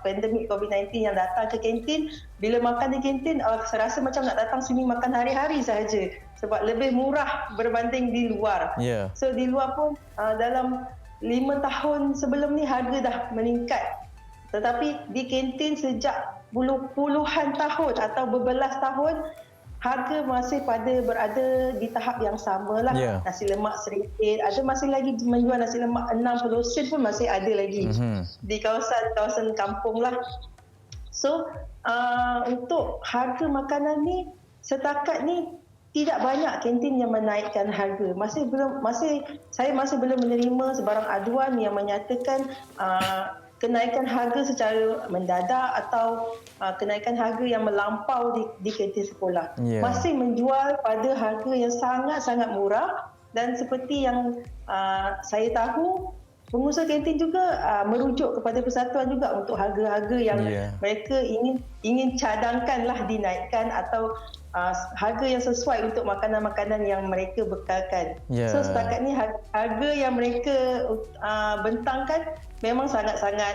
pandemik COVID-19 yang datang ke kantin, bila makan di kantin, saya rasa macam nak datang sini makan hari-hari sahaja. Sebab lebih murah berbanding di luar. Yeah. So di luar pun dalam 5 tahun sebelum ni harga dah meningkat. Tetapi di kantin sejak puluhan tahun atau berbelas tahun, harga masih berada di tahap yang sama lah. Yeah. Nasi lemak RM1, ada masih lagi menjual nasi lemak 60 sen pun masih ada lagi di kawasan kampung lah. So untuk harga makanan ni setakat ni tidak banyak kantin yang menaikkan harga. Saya masih belum menerima sebarang aduan yang menyatakan kenaikan harga secara mendadak atau kenaikan harga yang melampau di kantin sekolah. Yeah. Masih menjual pada harga yang sangat-sangat murah, dan seperti yang saya tahu, pengusaha kantin juga merujuk kepada persatuan juga untuk harga-harga yang mereka ingin cadangkanlah dinaikkan atau harga yang sesuai untuk makanan-makanan yang mereka bekalkan. So setakat ni harga yang mereka bentangkan memang sangat-sangat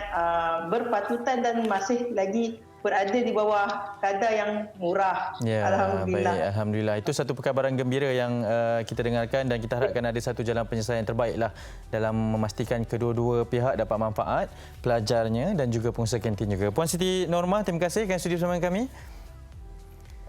berpatutan dan masih lagi berada di bawah kadar yang murah. Alhamdulillah. Baik, Alhamdulillah. Itu satu perkabaran gembira yang kita dengarkan, dan kita harapkan ada satu jalan penyelesaian yang terbaiklah dalam memastikan kedua-dua pihak dapat manfaat, pelajarnya dan juga pengusaha kantin juga. Puan Siti Norma, terima kasih kerana sudi bersama kami.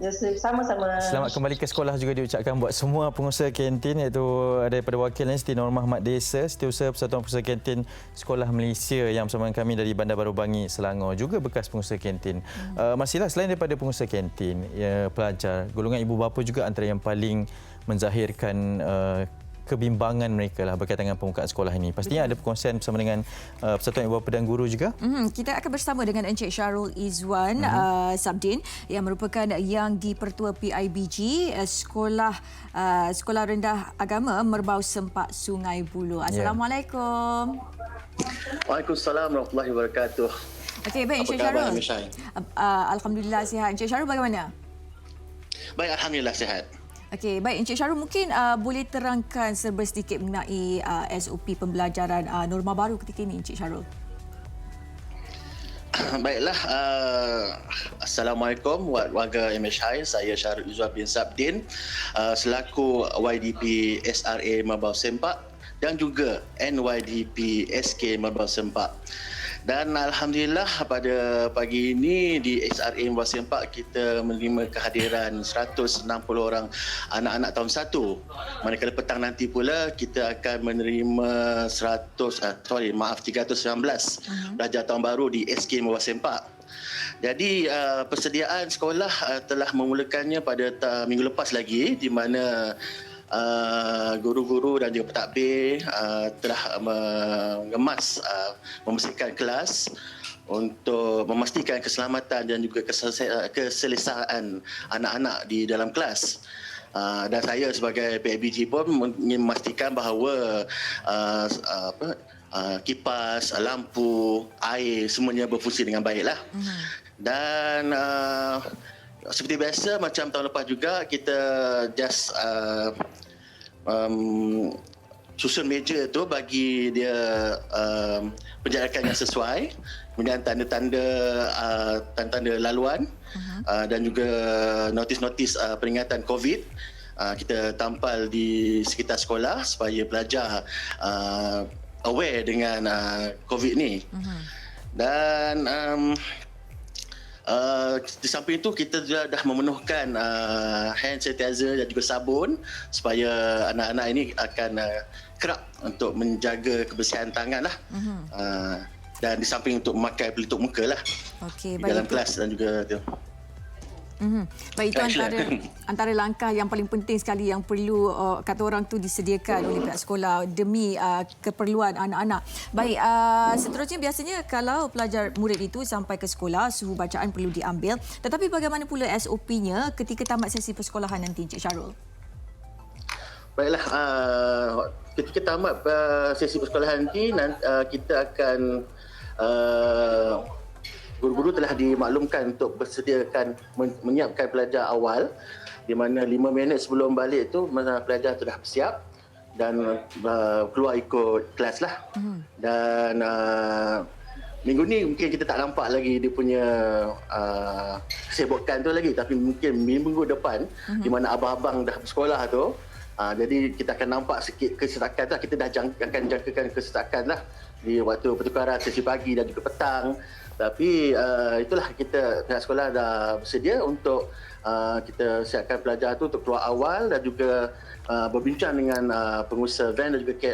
Ya, sama-sama. Selamat kembali ke sekolah juga diucapkan buat semua pengusaha kantin, iaitu daripada wakilnya Siti Norma Ahmad Desa, Setiausaha Persatuan Pengusaha Kantin Sekolah Malaysia yang bersama kami dari Bandar Baru Bangi, Selangor, juga bekas pengusaha kantin. Masihlah selain daripada pengusaha kantin, pelajar, golongan ibu bapa juga antara yang paling menzahirkan kebimbangan mereka lah berkaitan dengan pembukaan sekolah ini. Pastinya ada perkongsian bersama dengan Persatuan Ibu Bapa dan Guru juga. Kita akan bersama dengan Encik Syarul Izwan Sabdin yang merupakan yang di-Pertua PIBG Sekolah Rendah Agama Merbau Sempak Sungai Buloh. Assalamualaikum. Waalaikumsalam warahmatullahi wabarakatuh. Okey, baik Encik Syarul. Alhamdulillah sihat. Encik Syarul bagaimana? Baik, alhamdulillah sihat. Okey, baik Encik Syarul, mungkin boleh terangkan serba sedikit mengenai SOP pembelajaran norma baru ketika ini Encik Syarul. Baiklah, Assalamualaikum warga MHI. Saya Syarul Izwan bin Sabdin selaku YDP SRA Merbau Sempak dan juga NYDP SK Merbau Sempak. Dan alhamdulillah pada pagi ini di SRA Merbau Sempak kita menerima kehadiran 160 orang anak-anak tahun 1. Manakala petang nanti pula kita akan menerima 319 pelajar tahun baru di SK Merbau Sempak. Jadi persediaan sekolah telah memulakannya pada minggu lepas lagi, di mana guru-guru dan juga pentadbir telah mengemas, membersihkan kelas untuk memastikan keselamatan dan juga keselesaan anak-anak di dalam kelas. Dan saya sebagai PIBG pun ingin memastikan bahawa kipas, lampu, air semuanya berfungsi dengan baiklah. Dan seperti biasa macam tahun lepas juga kita just susun meja tu bagi dia penjarakan yang sesuai, kemudian tanda-tanda laluan dan juga notis-notis peringatan COVID kita tampal di sekitar sekolah supaya pelajar aware dengan COVID ni. Dan di samping itu kita juga dah memenuhkan hand sanitizer dan juga sabun supaya anak-anak ini akan kerap untuk menjaga kebersihan tangan lah. Dan di samping untuk memakai pelitup muka lah di dalam kelas dan juga tu. Baik, itu antara langkah yang paling penting sekali yang perlu kata orang tu disediakan oleh pihak sekolah demi keperluan anak-anak. Baik, seterusnya biasanya kalau pelajar murid itu sampai ke sekolah, suhu bacaan perlu diambil. Tetapi bagaimana pula SOP-nya ketika tamat sesi persekolahan nanti, Encik Syarul? Baiklah, ketika tamat sesi persekolahan nanti kita akan guru-guru telah dimaklumkan untuk bersediakan menyiapkan pelajar awal, di mana 5 minit sebelum balik tu pelajar sudah bersiap dan keluar ikut kelas lah. Dan minggu ni mungkin kita tak nampak lagi dia punya kesibukan tu lagi, tapi mungkin minggu depan di mana abang-abang dah bersekolah tu, jadi kita akan nampak sikit kesesakan lah. Kita dah akan jangkakan kesesakan lah di waktu pertukaran sesi pagi dan juga petang. Tapi itulah, kita pihak sekolah dah bersedia untuk kita siapkan pelajar tu untuk keluar awal dan juga berbincang dengan pengusaha van dan juga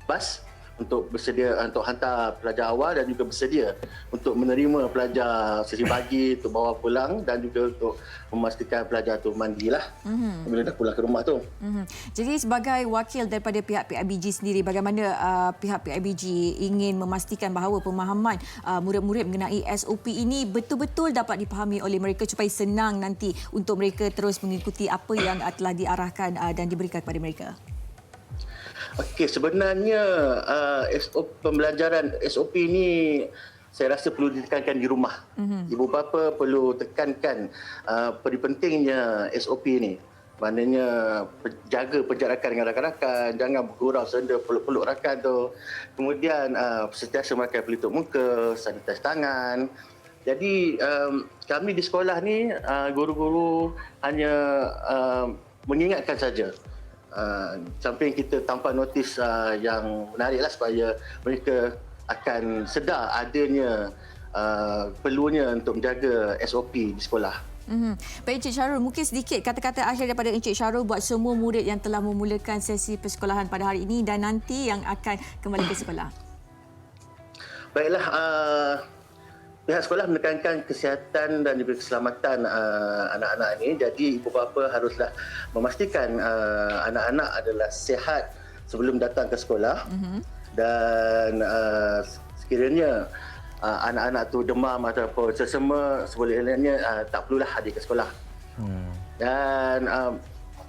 bas untuk bersedia untuk hantar pelajar awal dan juga bersedia untuk menerima pelajar sesi pagi untuk bawa pulang dan juga untuk memastikan pelajar tu mandilah bila dah pulang ke rumah tu. Jadi sebagai wakil daripada pihak PIBG sendiri, bagaimana pihak PIBG ingin memastikan bahawa pemahaman murid-murid mengenai SOP ini betul-betul dapat dipahami oleh mereka supaya senang nanti untuk mereka terus mengikuti apa yang telah diarahkan dan diberikan kepada mereka? Okey, sebenarnya pembelajaran SOP ni saya rasa perlu ditekankan di rumah. Ibu bapa perlu tekankan pentingnya SOP ni. Maknanya jaga penjarakan dengan rakan-rakan, jangan bergurau senda peluk-peluk rakan tu. Kemudian sentiasa memakai pelitup muka, sanitize tangan. Jadi kami di sekolah ni guru-guru hanya mengingatkan saja. Samping kita tanpa notis yang menariklah supaya mereka akan sedar adanya perlunya untuk menjaga SOP di sekolah. Baik, Encik Syarul, mungkin sedikit kata-kata akhir daripada Encik Syarul buat semua murid yang telah memulakan sesi persekolahan pada hari ini dan nanti yang akan kembali ke sekolah. Baiklah, pihak sekolah menekankan kesihatan dan juga keselamatan anak-anak ini. Jadi ibu bapa haruslah memastikan anak-anak adalah sihat sebelum datang ke sekolah. Dan sekiranya anak-anak tu demam ataupun sesama, seboleh-bolehnya tak perlulah hadir ke sekolah. Dan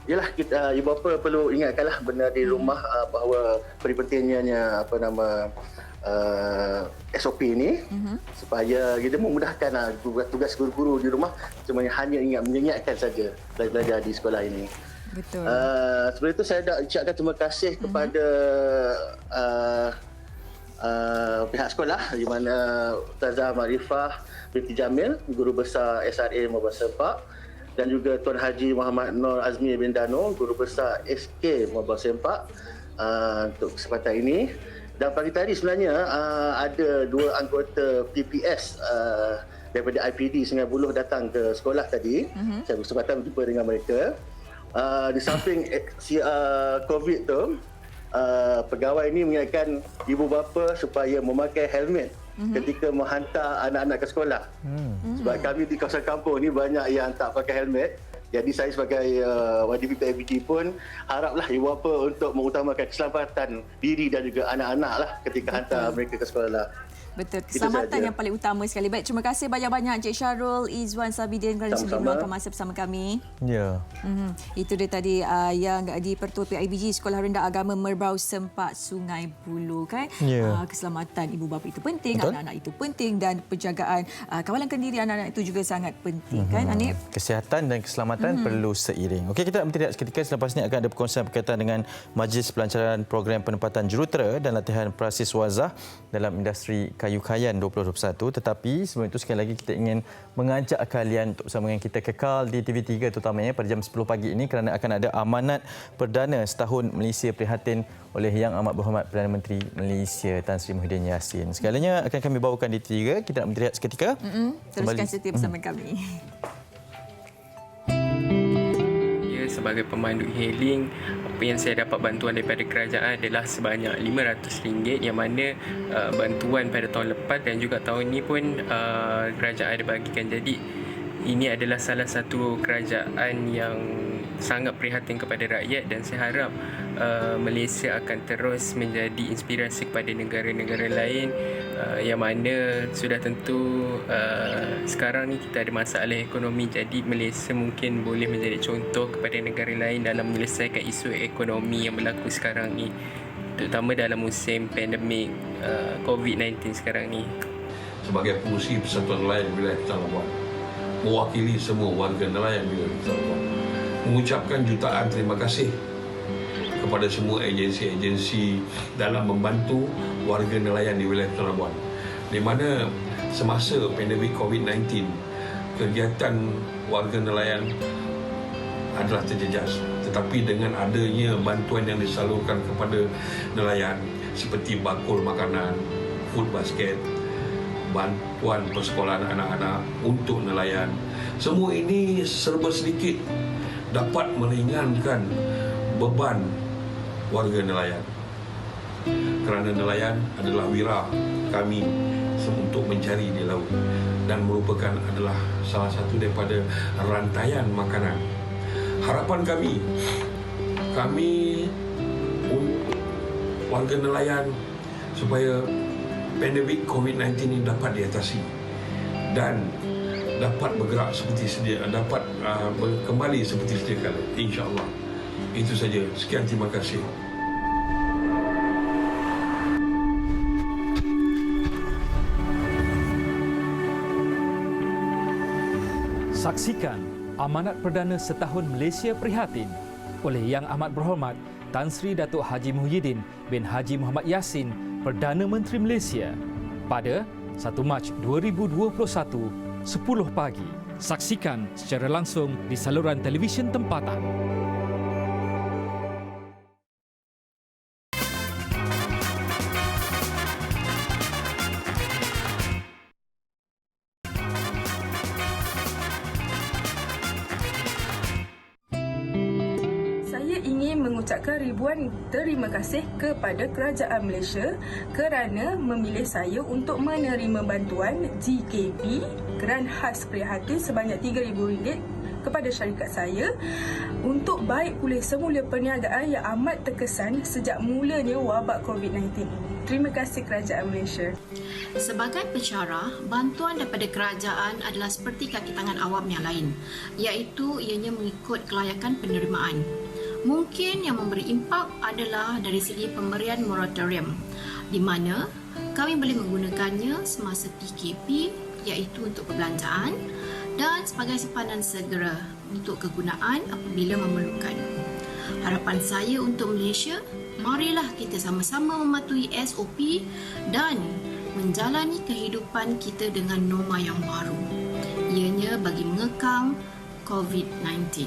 yalah, kita ibu bapa perlu ingatkanlah benda di rumah bahawa pentingnya SOP ini supaya kita memudahkan tugas guru-guru di rumah, cuma hanya mengingatkan saja pelajar di sekolah ini. Betul. Sebelum itu saya nak ucapkan terima kasih kepada pihak sekolah di mana Ustazah Marifah binti Jamil, guru besar SRA Mabah Sempak, dan juga Tuan Haji Muhammad Nur Azmi bin Dano, guru besar SK Mabah Sempak untuk kesempatan ini. Dan pagi tadi sebenarnya ada 2 anggota PPS daripada IPD Sungai Buloh datang ke sekolah tadi. Saya bersempatan berjumpa dengan mereka. Di samping COVID tu, pegawai ini mengingatkan ibu bapa supaya memakai helmet ketika menghantar anak-anak ke sekolah. Sebab kami di kawasan kampung ni banyak yang tak pakai helmet. Jadi saya sebagai YDP PIBG pun haraplah ibu bapa untuk mengutamakan keselamatan diri dan juga anak-anak lah ketika hantar mereka ke sekolah. Betul, keselamatan yang paling utama sekali. Baik, terima kasih banyak-banyak Encik Syarul Izwan Sabidin kerana sudi meluangkan masa bersama kami. Ya. Itu dia tadi yang di-Pertua PIBG Sekolah Rendah Agama Merbau Sempak Sungai Buloh kan. Keselamatan ibu bapa itu penting, anak-anak itu penting dan penjagaan kawalan diri anak-anak itu juga sangat penting kan, Hanif? Kesihatan dan keselamatan perlu seiring. Okey, kita nak bertindak seketika, selepas ini akan ada perkongsian berkaitan dengan Majlis Pelancaran Program Penempatan Jurutera dan Latihan Prasiswazah dalam industri kayu kayan 2021. Tetapi sebelum itu sekali lagi kita ingin mengajak kalian untuk bersama dengan kita kekal di TV3 terutamanya pada jam 10 pagi ini kerana akan ada amanat perdana setahun Malaysia prihatin oleh Yang Amat Berhormat Perdana Menteri Malaysia Tan Sri Muhyiddin Yassin. Segalanya akan kami bawakan di TV3. Kita nak bertindak seketika. Teruskan setia bersama kami. Sebagai pemandu e-hailing, apa yang saya dapat bantuan daripada kerajaan adalah sebanyak RM500 yang mana bantuan pada tahun lepas dan juga tahun ini pun kerajaan ada bagikan. Jadi ini adalah salah satu kerajaan yang sangat prihatin kepada rakyat dan saya harap Malaysia akan terus menjadi inspirasi kepada negara-negara lain yang mana sudah tentu sekarang ni kita ada masalah ekonomi, jadi Malaysia mungkin boleh menjadi contoh kepada negara lain dalam menyelesaikan isu ekonomi yang berlaku sekarang ni. terutama dalam musim pandemik COVID-19 sekarang ni. Sebagai pengurusi Persatuan Nelayan Wilayah Kota Labuan, mewakili semua warga nelayan Wilayah Kota Labuan, mengucapkan jutaan terima kasih kepada semua agensi-agensi dalam membantu warga nelayan di wilayah Kota Labuan, di mana semasa pandemik COVID-19 kegiatan warga nelayan adalah terjejas, tetapi dengan adanya bantuan yang disalurkan kepada nelayan seperti bakul makanan, food basket, bantuan persekolahan anak-anak untuk nelayan, semua ini serba sedikit dapat meringankan beban warga nelayan. Kerana nelayan adalah wira kami untuk mencari di laut dan merupakan adalah salah satu daripada rantaian makanan. Harapan kami warga nelayan supaya pandemik COVID-19 ini dapat diatasi dan dapat bergerak seperti sedia, dapat kembali seperti sedia kala, insya-Allah. Itu saja. Sekian, terima kasih. Saksikan Amanat Perdana Setahun Malaysia Prihatin oleh Yang Amat Berhormat Tan Sri Datuk Haji Muhyiddin bin Haji Muhammad Yassin, Perdana Menteri Malaysia pada 1 Mac 2021, 10 pagi. Saksikan secara langsung di saluran televisyen tempatan. Mengucapkan ribuan terima kasih kepada Kerajaan Malaysia kerana memilih saya untuk menerima bantuan GKP Geran Khas Prihatin sebanyak RM3,000 kepada syarikat saya untuk baik pulih semula perniagaan yang amat terkesan sejak mulanya wabak COVID-19. Terima kasih Kerajaan Malaysia. Sebagai pensyarah, bantuan daripada kerajaan adalah seperti kaki tangan awam yang lain, iaitu ianya mengikut kelayakan penerimaan. Mungkin yang memberi impak adalah dari segi pemberian moratorium, di mana kami boleh menggunakannya semasa PKP, iaitu untuk perbelanjaan dan sebagai simpanan segera untuk kegunaan apabila memerlukan. Harapan saya untuk Malaysia, marilah kita sama-sama mematuhi SOP dan menjalani kehidupan kita dengan norma yang baru, ianya bagi mengekang COVID-19.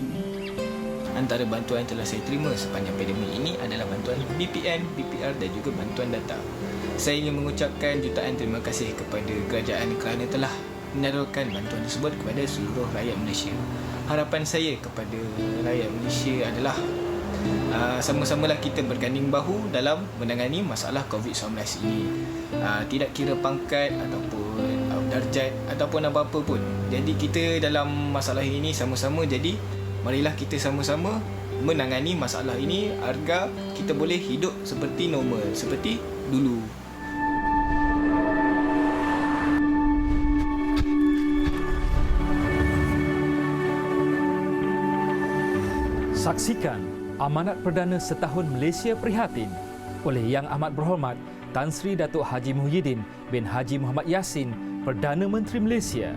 Antara bantuan yang telah saya terima sepanjang pandemik ini adalah bantuan BPN, BPR dan juga bantuan data. Saya ingin mengucapkan jutaan terima kasih kepada kerajaan kerana telah menyalurkan bantuan tersebut kepada seluruh rakyat Malaysia. Harapan saya kepada rakyat Malaysia adalah sama-samalah kita berganding bahu dalam menangani masalah COVID-19 ini. Tidak kira pangkat ataupun darjat ataupun apa-apa pun. Jadi kita dalam masalah ini sama-sama, jadi marilah kita sama-sama menangani masalah ini agar kita boleh hidup seperti normal, seperti dulu. Saksikan Amanat Perdana Setahun Malaysia Prihatin oleh Yang Amat Berhormat Tan Sri Datuk Haji Muhyiddin bin Haji Muhammad Yassin, Perdana Menteri Malaysia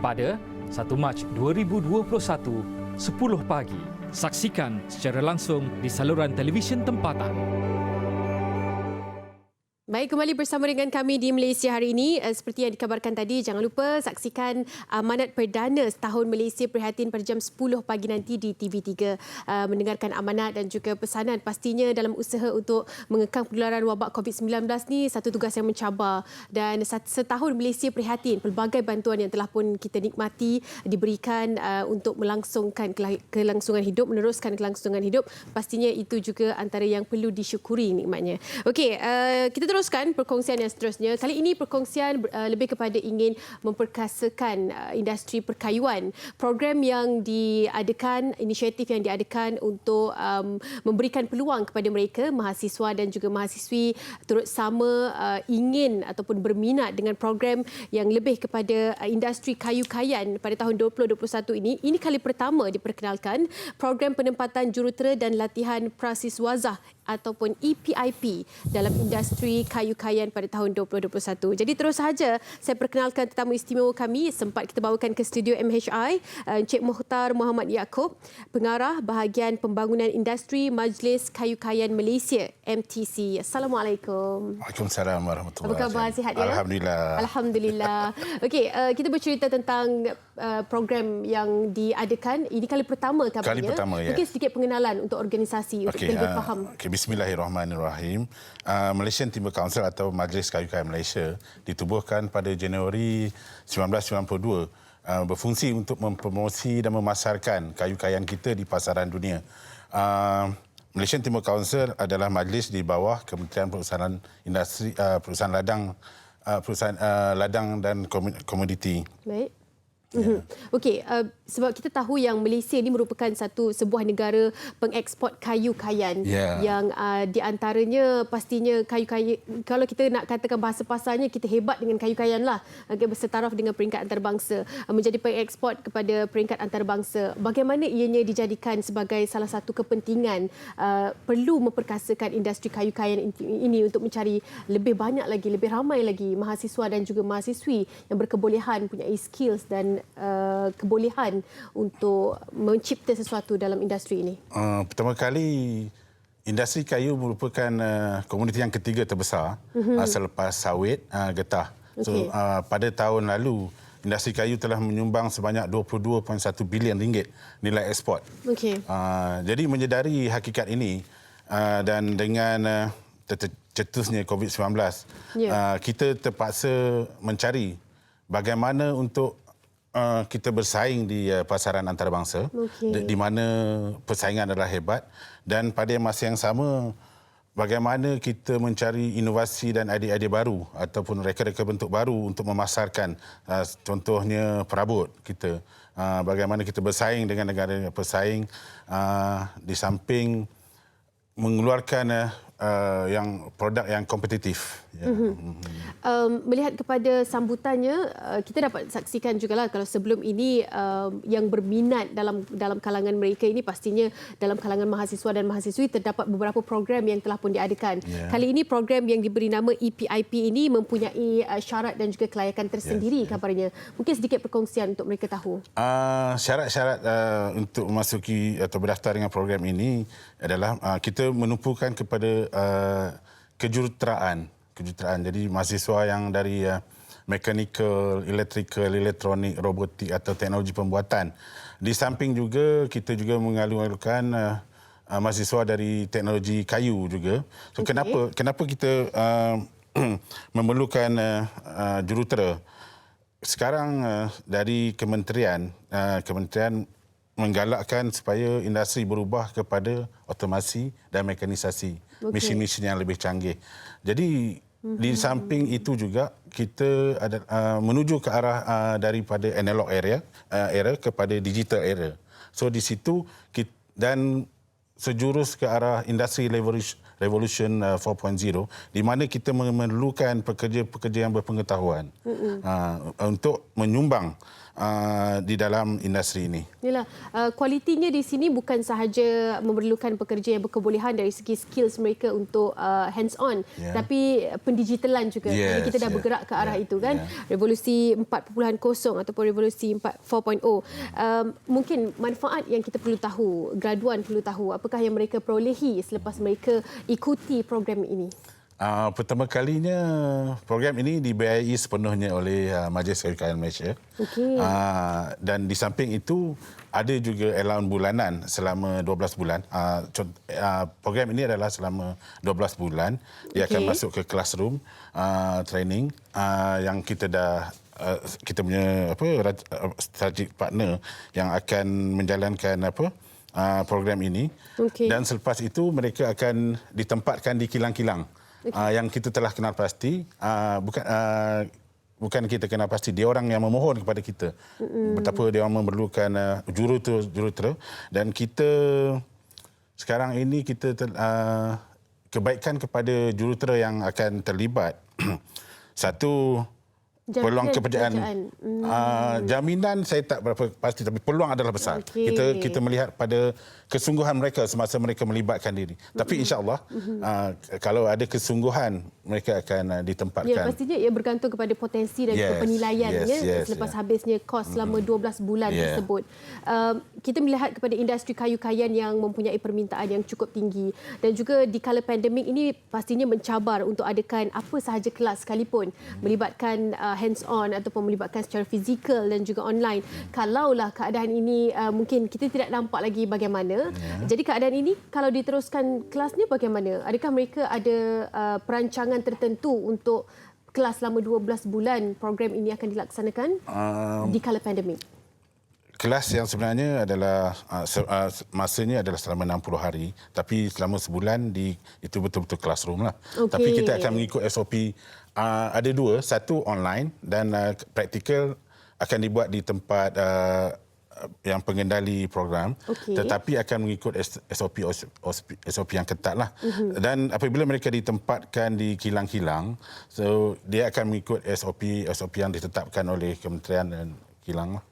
pada 1 Mac 2021, 10 pagi. Saksikan secara langsung di saluran televisyen tempatan. Baik, kembali bersama dengan kami di Malaysia hari ini. Seperti yang dikabarkan tadi, jangan lupa saksikan Amanat Perdana Setahun Malaysia Prihatin pada jam 10 pagi nanti di TV3. Mendengarkan amanat dan juga pesanan pastinya dalam usaha untuk mengekang penularan wabak COVID-19 ni satu tugas yang mencabar. Dan setahun Malaysia Prihatin, pelbagai bantuan yang telah pun kita nikmati diberikan untuk melangsungkan kelangsungan hidup, meneruskan kelangsungan hidup. Pastinya itu juga antara yang perlu disyukuri nikmatnya. Okey, kita teruskan perkongsian yang seterusnya. Kali ini perkongsian lebih kepada ingin memperkasakan industri perkayuan. Program yang diadakan, inisiatif yang diadakan untuk memberikan peluang kepada mereka, mahasiswa dan juga mahasiswi turut sama ingin ataupun berminat dengan program yang lebih kepada industri kayu-kayan pada tahun 2021 ini. Ini kali pertama diperkenalkan program penempatan jurutera dan latihan prasiswazah ataupun EPIP dalam industri kayu-kayan pada tahun 2021. Jadi terus sahaja saya perkenalkan tetamu istimewa kami, sempat kita bawakan ke studio MHI, Encik Mukhtar Muhammad Yaakob, Pengarah Bahagian Pembangunan Industri Majlis Kayu-Kayan Malaysia MTC. Assalamualaikum. Waalaikumsalam warahmatullahi wabarakatuh. Apa khabar, sihat ya? Alhamdulillah. Alhamdulillah. Okey, kita bercerita tentang program yang diadakan. Ini kali pertama kabarnya. Kali pertama, ya. Mungkin sedikit pengenalan untuk organisasi untuk kita lebih faham. Bismillahirrahmanirrahim. Malaysian Timber Council atau Majlis Kayu-Kayan Malaysia ditubuhkan pada Januari 1992. Berfungsi untuk mempromosi dan memasarkan kayu-kayan kita di pasaran dunia. Malaysian Timber Council adalah majlis di bawah Kementerian Perusahaan Industri, Perusahaan Ladang dan Komoditi. Baik. Okey, sebab kita tahu yang Malaysia ini merupakan sebuah negara pengeksport kayu-kayan yang di antaranya pastinya kayu-kayu, kalau kita nak katakan bahasa pasarnya, kita hebat dengan kayu-kayan lah, bersetaraf dengan peringkat antarabangsa, menjadi pengeksport kepada peringkat antarabangsa. Bagaimana ianya dijadikan sebagai salah satu kepentingan perlu memperkasakan industri kayu-kayan ini untuk mencari lebih banyak lagi, lebih ramai lagi mahasiswa dan juga mahasiswi yang berkebolehan, punya skills dan kebolehan untuk mencipta sesuatu dalam industri ini? Pertama kali, industri kayu merupakan komoditi yang ketiga terbesar selepas sawit, getah. So, pada tahun lalu, industri kayu telah menyumbang sebanyak 22.1 bilion ringgit nilai ekspor. Jadi menyedari hakikat ini dan dengan tercetusnya COVID-19, kita terpaksa mencari bagaimana untuk kita bersaing di pasaran antarabangsa, di mana persaingan adalah hebat, dan pada masa yang sama bagaimana kita mencari inovasi dan idea-idea baru ataupun reka-reka bentuk baru untuk memasarkan, contohnya perabot kita, bagaimana kita bersaing dengan negara pesaing, di samping mengeluarkan yang produk yang kompetitif. Melihat kepada sambutannya, kita dapat saksikan jugalah kalau sebelum ini yang berminat dalam kalangan mereka ini pastinya dalam kalangan mahasiswa dan mahasiswi, terdapat beberapa program yang telah pun diadakan. Kali ini program yang diberi nama EPIP ini mempunyai syarat dan juga kelayakan tersendiri kabarnya. Mungkin sedikit perkongsian untuk mereka tahu. Syarat-syarat untuk memasuki atau berdaftar dengan program ini adalah kita menumpukan kepada kejuruteraan. Jadi mahasiswa yang dari mechanical, electrical, elektronik, robotik atau teknologi pembuatan. Di samping juga kita juga mengalu-alukan mahasiswa dari teknologi kayu juga. So kenapa kita memerlukan jurutera? Sekarang dari kementerian menggalakkan supaya industri berubah kepada otomasi dan mekanisasi, mesin-mesin yang lebih canggih. Jadi di samping itu juga kita ada menuju ke arah daripada analog era kepada digital era. So di situ dan sejurus ke arah industri revolution 4.0, di mana kita memerlukan pekerja-pekerja yang berpengetahuan untuk menyumbang di dalam industri ini. Yalah, kualitinya di sini bukan sahaja memerlukan pekerja yang berkebolehan dari segi skills mereka untuk hands on, tapi pendigitalan juga. Jadi kita dah bergerak ke arah itu kan. Revolusi 4.0 ataupun revolusi 4.0. Mungkin manfaat yang kita perlu tahu, graduan perlu tahu, apakah yang mereka perolehi selepas mereka ikuti program ini? Pertama kalinya program ini dibiayai sepenuhnya oleh Majlis Kayu-Kayan Malaysia. Dan di samping itu ada juga allowance bulanan selama 12 bulan. Program ini adalah selama 12 bulan. Dia akan masuk ke classroom training yang kita dah kita punya strategic partner yang akan menjalankan program ini. Dan selepas itu mereka akan ditempatkan di kilang-kilang. Yang kita telah kenal pasti, bukan kita kenal pasti, dia orang yang memohon kepada kita betapa dia memerlukan jurutera, dan kita sekarang ini kita kebaikan kepada jurutera yang akan terlibat. Satu, peluang keperjayaan. Jaminan saya tak berapa pasti, tapi peluang adalah besar. Kita melihat pada kesungguhan mereka semasa mereka melibatkan diri. Tapi insya-Allah kalau ada kesungguhan mereka akan ditempatkan. Ya, pastinya ia bergantung kepada potensi dan penilaiannya selepas habisnya kos selama 12 bulan tersebut. Kita melihat kepada industri kayu-kayan yang mempunyai permintaan yang cukup tinggi dan juga di kala pandemik ini pastinya mencabar untuk adakan apa sahaja kelas sekalipun melibatkan hands-on ataupun melibatkan secara fizikal dan juga online. Kalaulah keadaan ini mungkin kita tidak nampak lagi bagaimana. Jadi keadaan ini kalau diteruskan kelasnya bagaimana? Adakah mereka ada perancangan tertentu untuk kelas selama 12 bulan program ini akan dilaksanakan di kala pandemik? Kelas yang sebenarnya adalah masanya adalah selama 60 hari, tapi selama sebulan itu betul-betul classroom lah. Tapi kita akan mengikut SOP. Ada dua, satu online dan praktikal akan dibuat di tempat yang pengendali program, tetapi akan mengikut SOP yang ketat lah. Dan apabila mereka ditempatkan di kilang-kilang, so dia akan mengikut SOP yang ditetapkan oleh Kementerian dan kilang lah.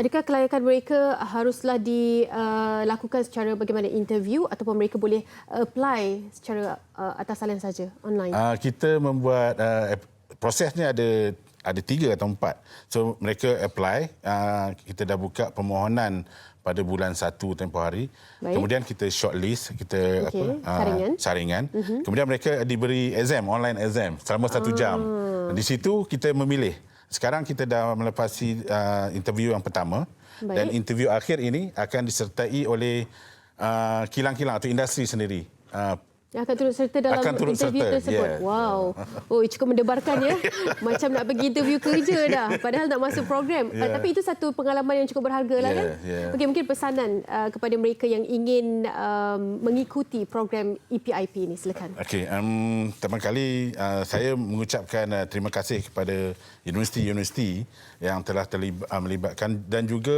Adakah kelayakan mereka haruslah dilakukan secara bagaimana interview ataupun mereka boleh apply secara atas salian saja online? Kita membuat prosesnya ada 3 atau 4. So mereka apply, kita dah buka permohonan pada bulan 1 tempoh hari. Baik. Kemudian kita shortlist, kita saringan. Kemudian mereka diberi online exam selama 1 jam. Di situ kita memilih. Sekarang kita dah melepasi interview yang pertama. Baik. Dan interview akhir ini akan disertai oleh kilang-kilang atau industri sendiri. Yang akan turut serta dalam interview tersebut. Wow. Oh, cukup mendebarkan ya. Macam nak pergi interview kerja dah. Padahal nak masuk program. Tapi itu satu pengalaman yang cukup berharga lah kan. Okey, mungkin pesanan kepada mereka yang ingin mengikuti program EPIP ini. Silakan. Okey, pertama kali saya mengucapkan terima kasih kepada universiti-universiti yang telah melibatkan dan juga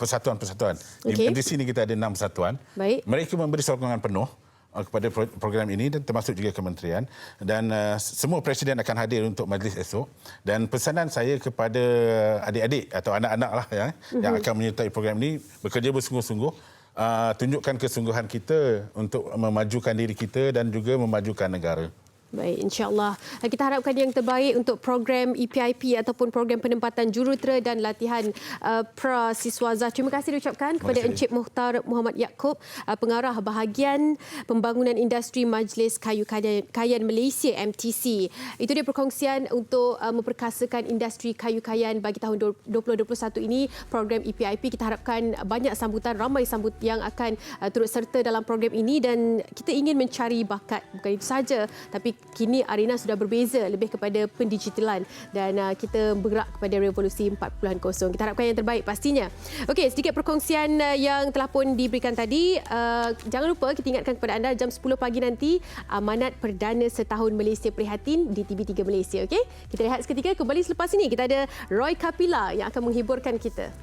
persatuan-persatuan. Di sini kita ada 6 persatuan. Baik. Mereka memberi sokongan penuh kepada program ini dan termasuk juga kementerian, dan semua presiden akan hadir untuk majlis esok. Dan pesanan saya kepada adik-adik atau anak-anak lah yang akan menyertai program ini, bekerja bersungguh-sungguh, tunjukkan kesungguhan kita untuk memajukan diri kita dan juga memajukan negara. Baik, insya-Allah. Kita harapkan yang terbaik untuk program EPIP ataupun program penempatan jurutera dan latihan pra-siswaza. Terima kasih diucapkan kepada Encik Mukhtar Muhammad Yaakob, pengarah bahagian pembangunan industri Majlis Kayu-Kayan Malaysia MTC. Itu dia perkongsian untuk memperkasakan industri kayu-kayan bagi tahun 2021 ini, program EPIP. Kita harapkan banyak sambutan, ramai sambut yang akan turut serta dalam program ini dan kita ingin mencari bakat. Bukan itu saja, tapi kini arena sudah berbeza, lebih kepada pendigitalan dan kita bergerak kepada revolusi 4.0. Kita harapkan yang terbaik pastinya. Okey, sedikit perkongsian yang telah pun diberikan tadi. Jangan lupa kita ingatkan kepada anda jam 10 pagi nanti amanat perdana setahun Malaysia Prihatin di TV3 Malaysia. Okey, kita lihat seketika. Kembali selepas ini kita ada Roy Kapila yang akan menghiburkan kita.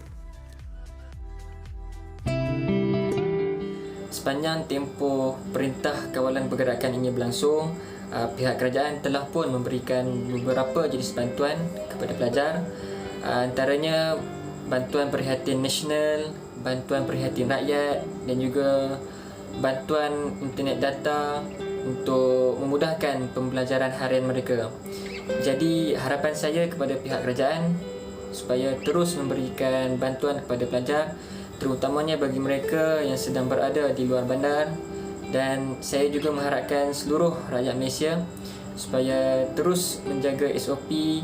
Sepanjang tempoh Perintah Kawalan Pergerakan ini berlangsung, pihak kerajaan telah pun memberikan beberapa jenis bantuan kepada pelajar, antaranya bantuan perhatian nasional, bantuan perhatian rakyat dan juga bantuan internet data untuk memudahkan pembelajaran harian mereka. Jadi harapan saya kepada pihak kerajaan supaya terus memberikan bantuan kepada pelajar, terutamanya bagi mereka yang sedang berada di luar bandar. Dan saya juga mengharapkan seluruh rakyat Malaysia supaya terus menjaga SOP,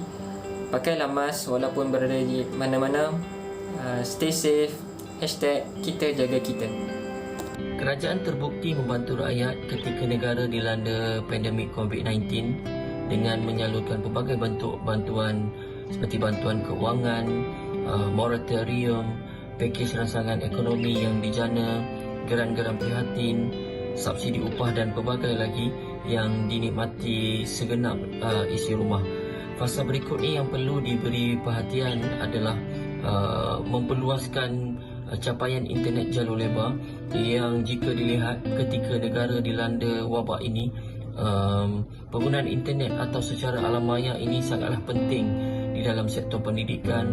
pakailah mask walaupun berada di mana-mana, stay safe, #kita jaga kita. Kerajaan terbukti membantu rakyat ketika negara dilanda pandemik COVID-19 dengan menyalurkan pelbagai bentuk bantuan seperti bantuan keuangan, moratorium, pakej rangsangan ekonomi yang dijana, geran-geran prihatin, subsidi upah dan pelbagai lagi yang dinikmati segenap isi rumah. Fasa berikut ini yang perlu diberi perhatian adalah memperluaskan capaian internet jalur lebar yang jika dilihat ketika negara dilanda wabak ini penggunaan internet atau secara alam maya ini sangatlah penting di dalam sektor pendidikan,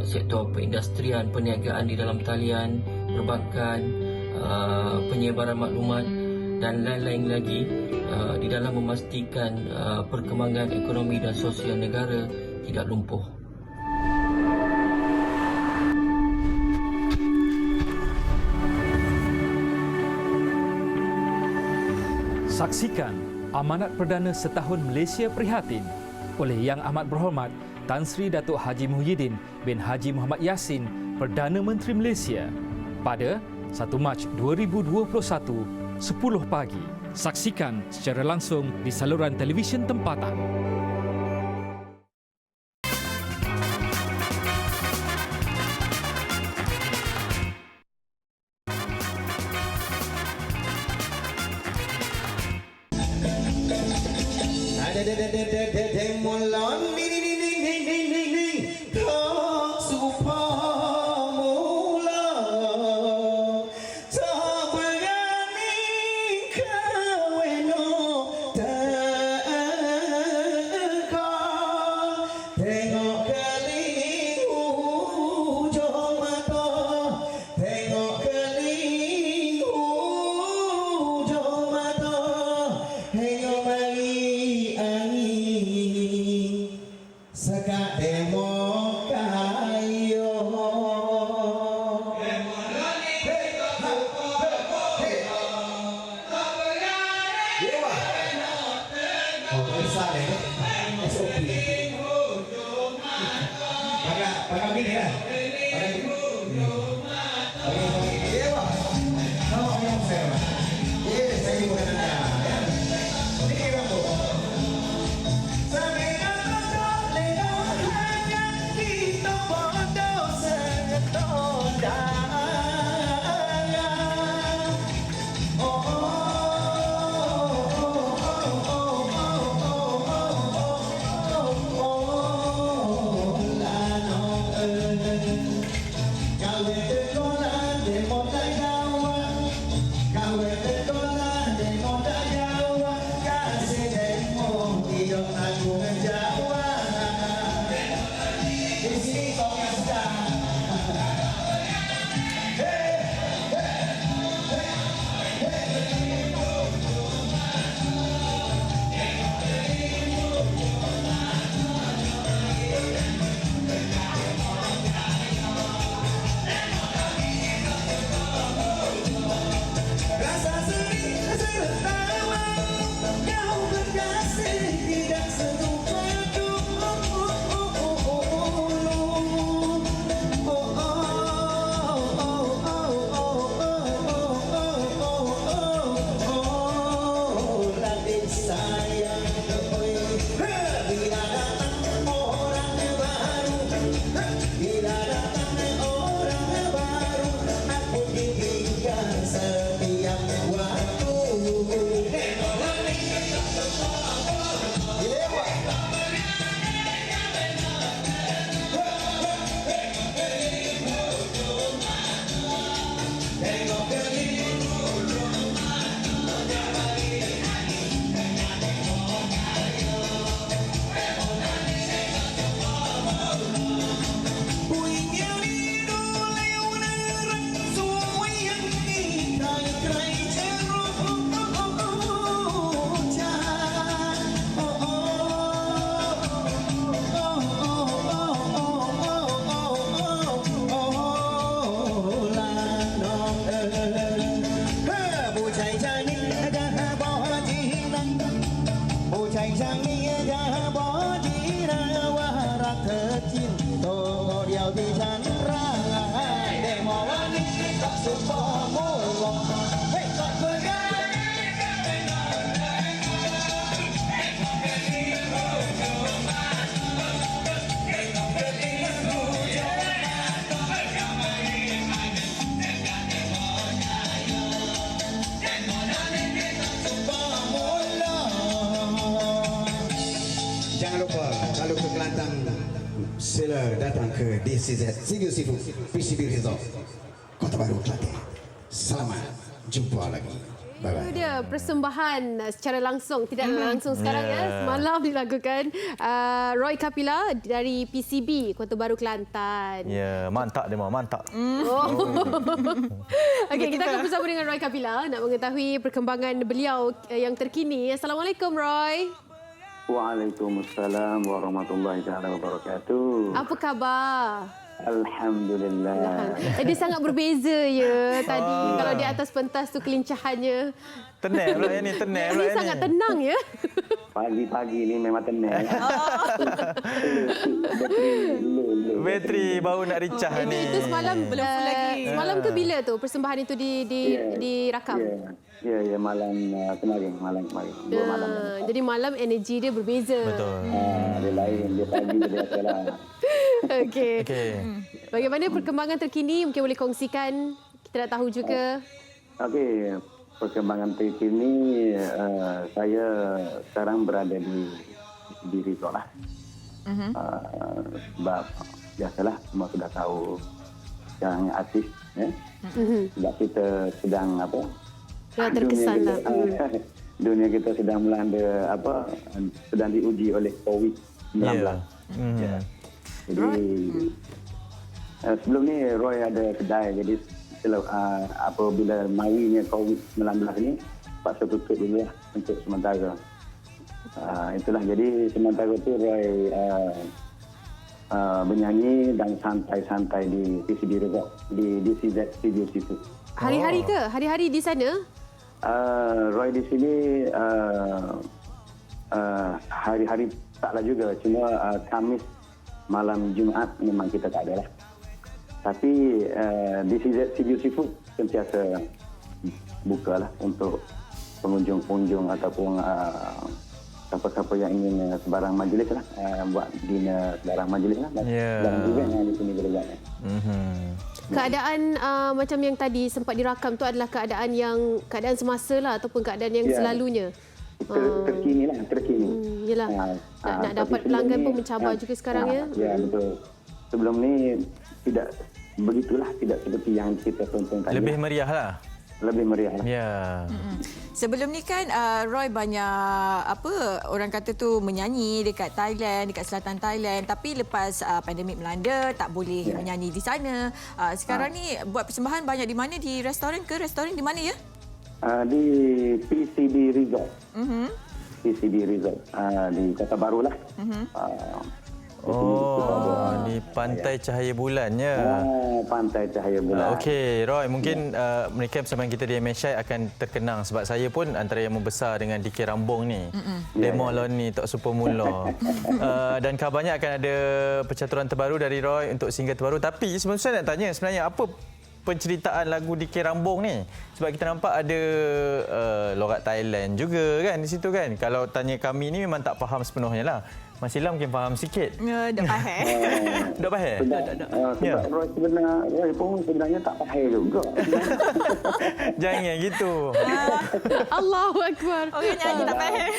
sektor perindustrian, perniagaan di dalam talian, perbankan, penyebaran maklumat dan lain-lain lagi di dalam memastikan perkembangan ekonomi dan sosial negara tidak lumpuh. Saksikan Amanat Perdana Setahun Malaysia Prihatin oleh Yang Amat Berhormat Tan Sri Datuk Haji Muhyiddin bin Haji Muhammad Yassin, Perdana Menteri Malaysia pada 1 Mac 2021, 10 pagi. Saksikan secara langsung di saluran televisyen tempatan. Kalau ke Kelantan, sila datang ke DCZ Singgah Seafood PCB Resort Kota Baru Kelantan. Selamat jumpa lagi. Itu dia persembahan secara langsung, tidak langsung sekarang semalam dilakukan Roy Kapila dari PCB Kota Baru Kelantan. Ya, mantap dia mantap. Okey, kita akan bersama dengan Roy Kapila nak mengetahui perkembangan beliau yang terkini. Assalamualaikum Roy. Waalaikumsalam warahmatullahi wabarakatuh. Apa khabar? Alhamdulillah. Dia sangat berbeza tadi. Kalau di atas pentas tu kelincahannya. Tenang pula yang ni, tenang pula Ini yang sangat tenang ya. Pagi-pagi ni memang tenang. Bateri baru nak recah ni. Itu semalam belum full lagi. Semalam ke bila tu persembahanan itu dirakam? Ya, malam kemarin. Dua malam. Jadi malam energi dia berbeza. Betul. Dia lain, dia pagi dia biasalah. Okey. Bagaimana perkembangan terkini? Mungkin boleh kongsikan. Kita nak tahu juga. Okey, perkembangan terkini saya sekarang berada di resort lah. Sebab biasalah semua sudah tahu sekarang artis ya. Sebab kita sedang terkesan lah. Dunia kita sedang melanda sedang diuji oleh COVID-19. Jadi sebelum ni Roy ada kedai, jadi apabila marinya COVID-19 ni paksa tutup dulu lah untuk sementara. Itulah, jadi sementara tu Roy bernyanyi dan santai-santai di PCB Resort, di DCZ Studio Seafood. Hari-hari ke? Hari-hari di sana? Roy di sini hari-hari taklah juga, cuma Khamis malam Jumaat memang kita tak ada lah. Tapi DCZ Studio Seafood sentiasa buka lah untuk pengunjung-pengunjung ataupun siapa-siapa yang ingin sebarang majlis lah, buat dinner sebarang majlis lah. Dan event yang di sini berjalan. Keadaan macam yang tadi sempat dirakam tu adalah keadaan semasa lah ataupun keadaan yang selalunya. Terkini lah, terkini. Yelah, nak dapat pelanggan pun mencabar juga sekarang ya. Ya, betul. Sebelum ni tidak begitulah, tidak seperti yang kita tonton tadi. Lebih meriah lah. Lebih meriah lah. Ya. Sebelum ni kan Roy banyak orang kata tu menyanyi dekat Thailand, dekat selatan Thailand, tapi lepas pandemik melanda tak boleh menyanyi di sana. Sekarang ni buat persembahan banyak di mana? Di restoran ke? Restoran di mana ya? Di PCB Resort. PCB Resort di Kota Baru lah. Di Pantai Cahaya Bulannya. Pantai Cahaya Bulan. Okey, Roy, mungkin mereka bersama kita di MSI akan terkenang sebab saya pun antara yang membesar dengan DK Rambung ni. Demo lawan ni Tok Super Mula. Dan kabarnya akan ada percaturan terbaru dari Roy untuk single terbaru. Tapi sebelum saya nak tanya sebenarnya apa penceritaan lagu DK Rambung ni? Sebab kita nampak ada logat Thailand juga kan di situ kan. Kalau tanya kami ni memang tak faham sepenuhnya lah. Mas Ilham mungkin faham sikit. Dah faham. Dah faham? Sebab Roy pun sebenarnya tak faham juga. Jangan gitu. Allahu Akbar. Orang nyanyi tak faham.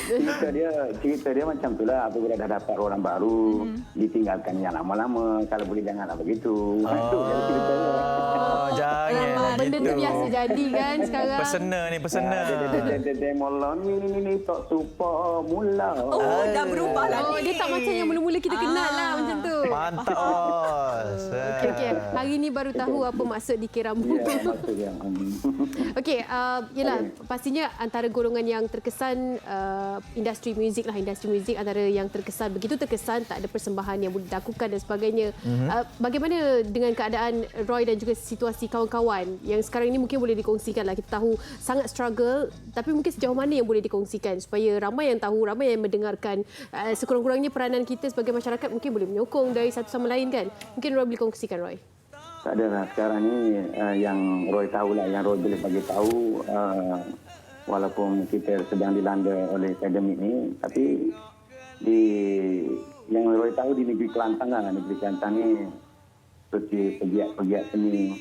Cerita dia macam itulah. Apabila dah dapat orang baru, ditinggalkan yang lama-lama. Kalau boleh janganlah begitu. Itu cerita dia. Jangan benda tu biasa jadi kan sekarang. Pesena. Demo ni Tok Super Mula. Dah berubah lagi. Dia tak macam yang mula-mula kita kenal lah macam tu. Mantap, Os. Okey. Hari ni baru tahu apa maksud DK Rambung. Ya, maksudnya. Okey, yalah, pastinya antara golongan yang terkesan industri muzik antara yang terkesan, begitu terkesan tak ada persembahan yang boleh dilakukan dan sebagainya. Bagaimana dengan keadaan Roy dan juga situasi kawan-kawan yang sekarang ini mungkin boleh dikongsikan lah. Kita tahu sangat struggle, tapi mungkin sejauh mana yang boleh dikongsikan supaya ramai yang tahu, ramai yang mendengarkan. Sekurang-kurangnya peranan kita sebagai masyarakat mungkin boleh menyokong dari satu sama lain kan. Mungkin Roy boleh kongsikan, Roy. Tak ada lah. Sekarang ni yang Roy tahu lah, yang Roy boleh bagi tahu, walaupun kita sedang dilanda oleh pandemik ni, tapi yang Roy tahu di negeri Kelantan lah. Negeri Kelantan ni seperti pegiat-pegiat seni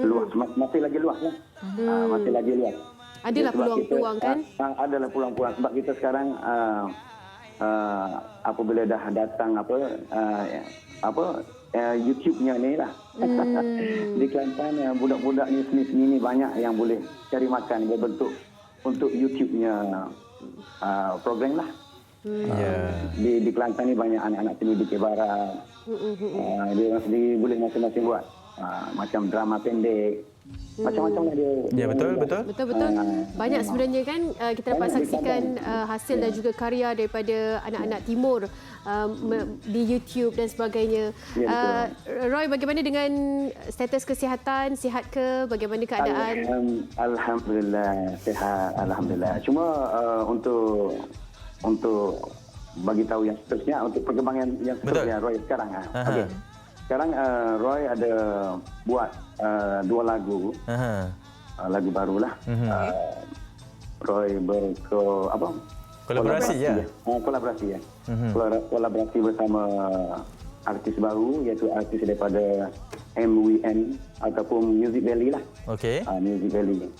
luas, masih lagi luas lah. Masih lagi luas. Adalah peluang-peluang kan? Adalah peluang-peluang sebab kita sekarang apabila dah datang YouTube-nya ni lah. Di Kelantan budak-budak ni seni-seni ni banyak yang boleh cari makan berbentuk untuk YouTube-nya program lah. Di Kelantan ni banyak anak-anak seni di Kebara. Dia sendiri boleh masing-masing buat macam drama pendek. Macam-macam lah dia. Ya, betul. Banyak sebenarnya kan kita dapat saksikan hasil dan juga karya daripada anak-anak timur di YouTube dan sebagainya. Roy, bagaimana dengan status kesihatan? Sihat ke? Bagaimana keadaan? Alhamdulillah, sihat. Alhamdulillah. Cuma untuk bagi tahu yang seterusnya, untuk perkembangan yang seterusnya Roy sekarang. Okey. Sekarang Roy ada buat 2 lagu. Lagu barulah. Roy kolaborasi ya. Kolaborasi bersama artis baru, iaitu artis daripada MWN ataupun Music Valley lah. Okey. Music Valley.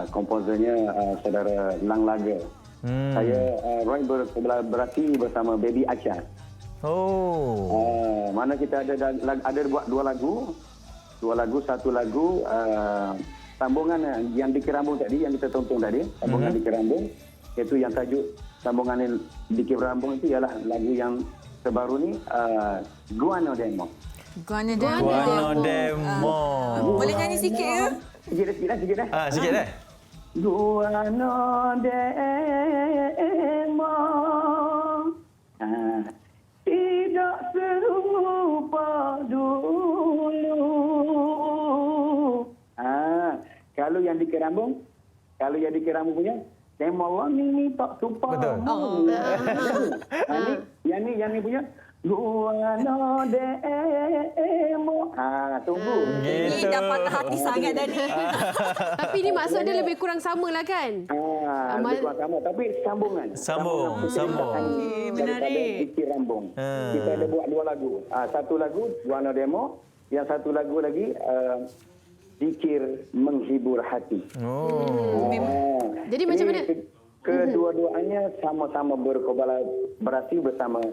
Komposernya saudara Lang Laga. Saya Roy berkolaborasi bersama Baby Acha. Mana kita ada buat 2 lagu. Satu lagu sambungan yang di Kerambung tadi, yang kita tonton tadi, sambungan di Kerambung, iaitu yang tajuk sambungan di Kerambung itu ialah lagu yang terbaru ni, Guano Demo. Guano Demo. Boleh nyanyi sikit ke? Sikit dah. Sikit dah. Guano Demo. Tidak serupa dulu. Kalau yang di Kerambung punya, demo ini tak supa. Betul. Yang ni punya Guano Demo. Tunggu. Ini dah patah hati sangat tadi. Tapi ni maksud dia lebih kurang sama lah kan? Lebih kurang sama. Tapi sambungan. Sambung. Menarik. Di Rambung. Kita ada buat 2 lagu. Satu lagu Guano Demo. Yang satu lagu lagi Zikir Menghibur Hati. Jadi macam mana? Kedua-duanya sama-sama berkolaborasi bersama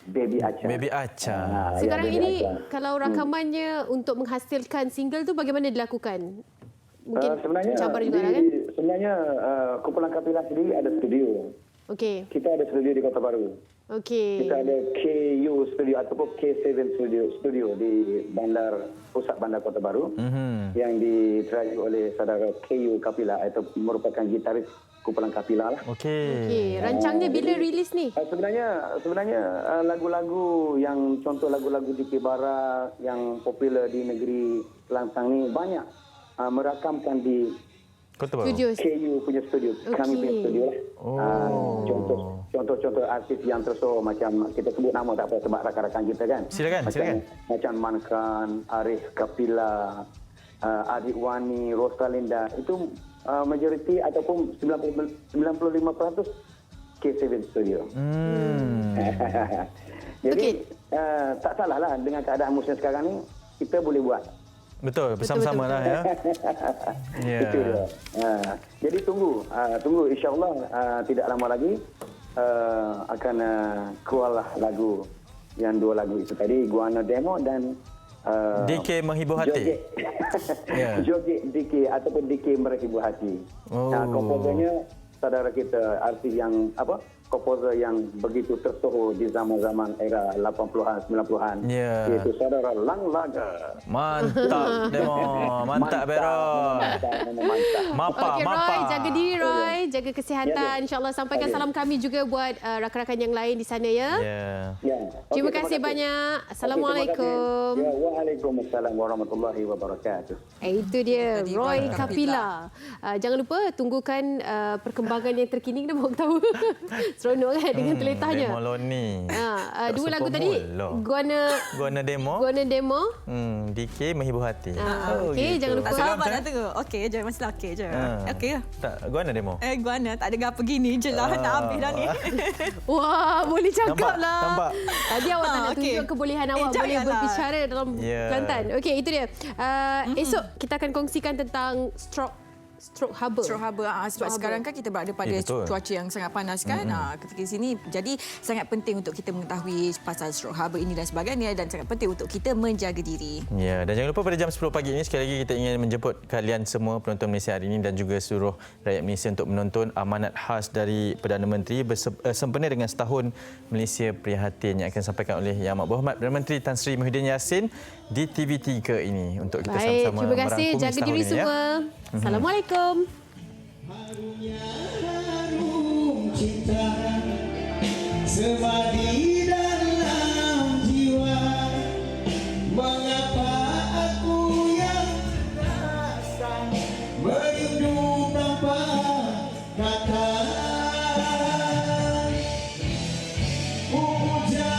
Baby Acha. Sekarang ini kalau rakamannya untuk menghasilkan single tu bagaimana dilakukan? Mungkin cabar juga kan? Sebenarnya Kumpulan Kapila sendiri ada studio. Okey. Kita ada studio di Kota Baru. Okey. Kita ada KU studio ataupun K7 studio di pusat bandar Kota Baru yang diteraju oleh saudara KU Kapila, itu merupakan gitaris Kumpulan Kapila lah. Okey. Rancangnya bila rilis ni? Sebenarnya lagu-lagu yang contoh lagu-lagu di Kebara yang popular di negeri Kelantan ni banyak merakamkan di studio. KU punya studio. Kami punya studio lah. Contoh-contoh artis yang terso macam kita sebut nama tak apa sebab rakan-rakan kita kan. Silakan. Macam Mankan, Arif Kapila, Adik Wani, Rosalinda, itu majoriti ataupun 95% K7 Studio. Jadi tak salah lah dengan keadaan musim sekarang ni kita boleh buat. Betul, bersama-sama lah ya. Itu dia. Jadi tunggu insya-Allah tidak lama lagi akan keluarlah lagu yang 2 lagu itu tadi, Guano Demo dan DK Menghibur Hati. Joget DK ataupun DK Menghibur Hati. Komposernya saudara kita artis yang komposer yang begitu tersohor di zaman-zaman era 80-an 90-an, iaitu saudara Lang Laga. Mantap demo, mantap Bero. Mapa. Roy, jaga diri Roy, jaga kesihatan. InsyaAllah sampaikan salam kami juga buat rakan-rakan yang lain di sana ya. Terima kasih banyak. Assalamualaikum. Waalaikumsalam warahmatullahi wabarakatuh. Itu dia Roy Kapila. Jangan lupa tunggukan perkembangan yang terkini, kita mahu tahu. Seronok kan dengan teletahnya. Demoloni. 2 lagu tadi. Guano Demo. DK Menghibur Hati. Okey, jangan lupa. Sabar nak tengok. Okey je, masih okey je. Okey. Tak, Guano Demo. Guano tak ada apa gini je lah, nak habis dah ni. Wah, boleh cakap lah. Nampak. Tadi awak tak nak tunjuk kebolehan awak boleh berbicara dalam Kelantan. Okey, itu dia. Esok kita akan kongsikan tentang stroke Stroke haba. Sebab sekarang kan kita berada pada cuaca yang sangat panas kan. Ketika sini jadi sangat penting untuk kita mengetahui pasal stroke haba ini dan sebagainya, dan sangat penting untuk kita menjaga diri. Ya, dan jangan lupa pada jam 10 pagi ini sekali lagi kita ingin menjemput kalian semua penonton Malaysia hari ini dan juga seluruh rakyat Malaysia untuk menonton amanat khas dari Perdana Menteri bersempena dengan setahun Malaysia Prihatin yang akan disampaikan oleh Yang Amat Berhormat Perdana Menteri Tan Sri Muhyiddin Yassin di TV3 ini untuk kita sama-sama terima kasih. merangkum Jaga diri ini, semua. Assalamualaikum. Harum cinta semadi dalam jiwa, mengapa aku yang rasa merindu tanpa kata. Berdosa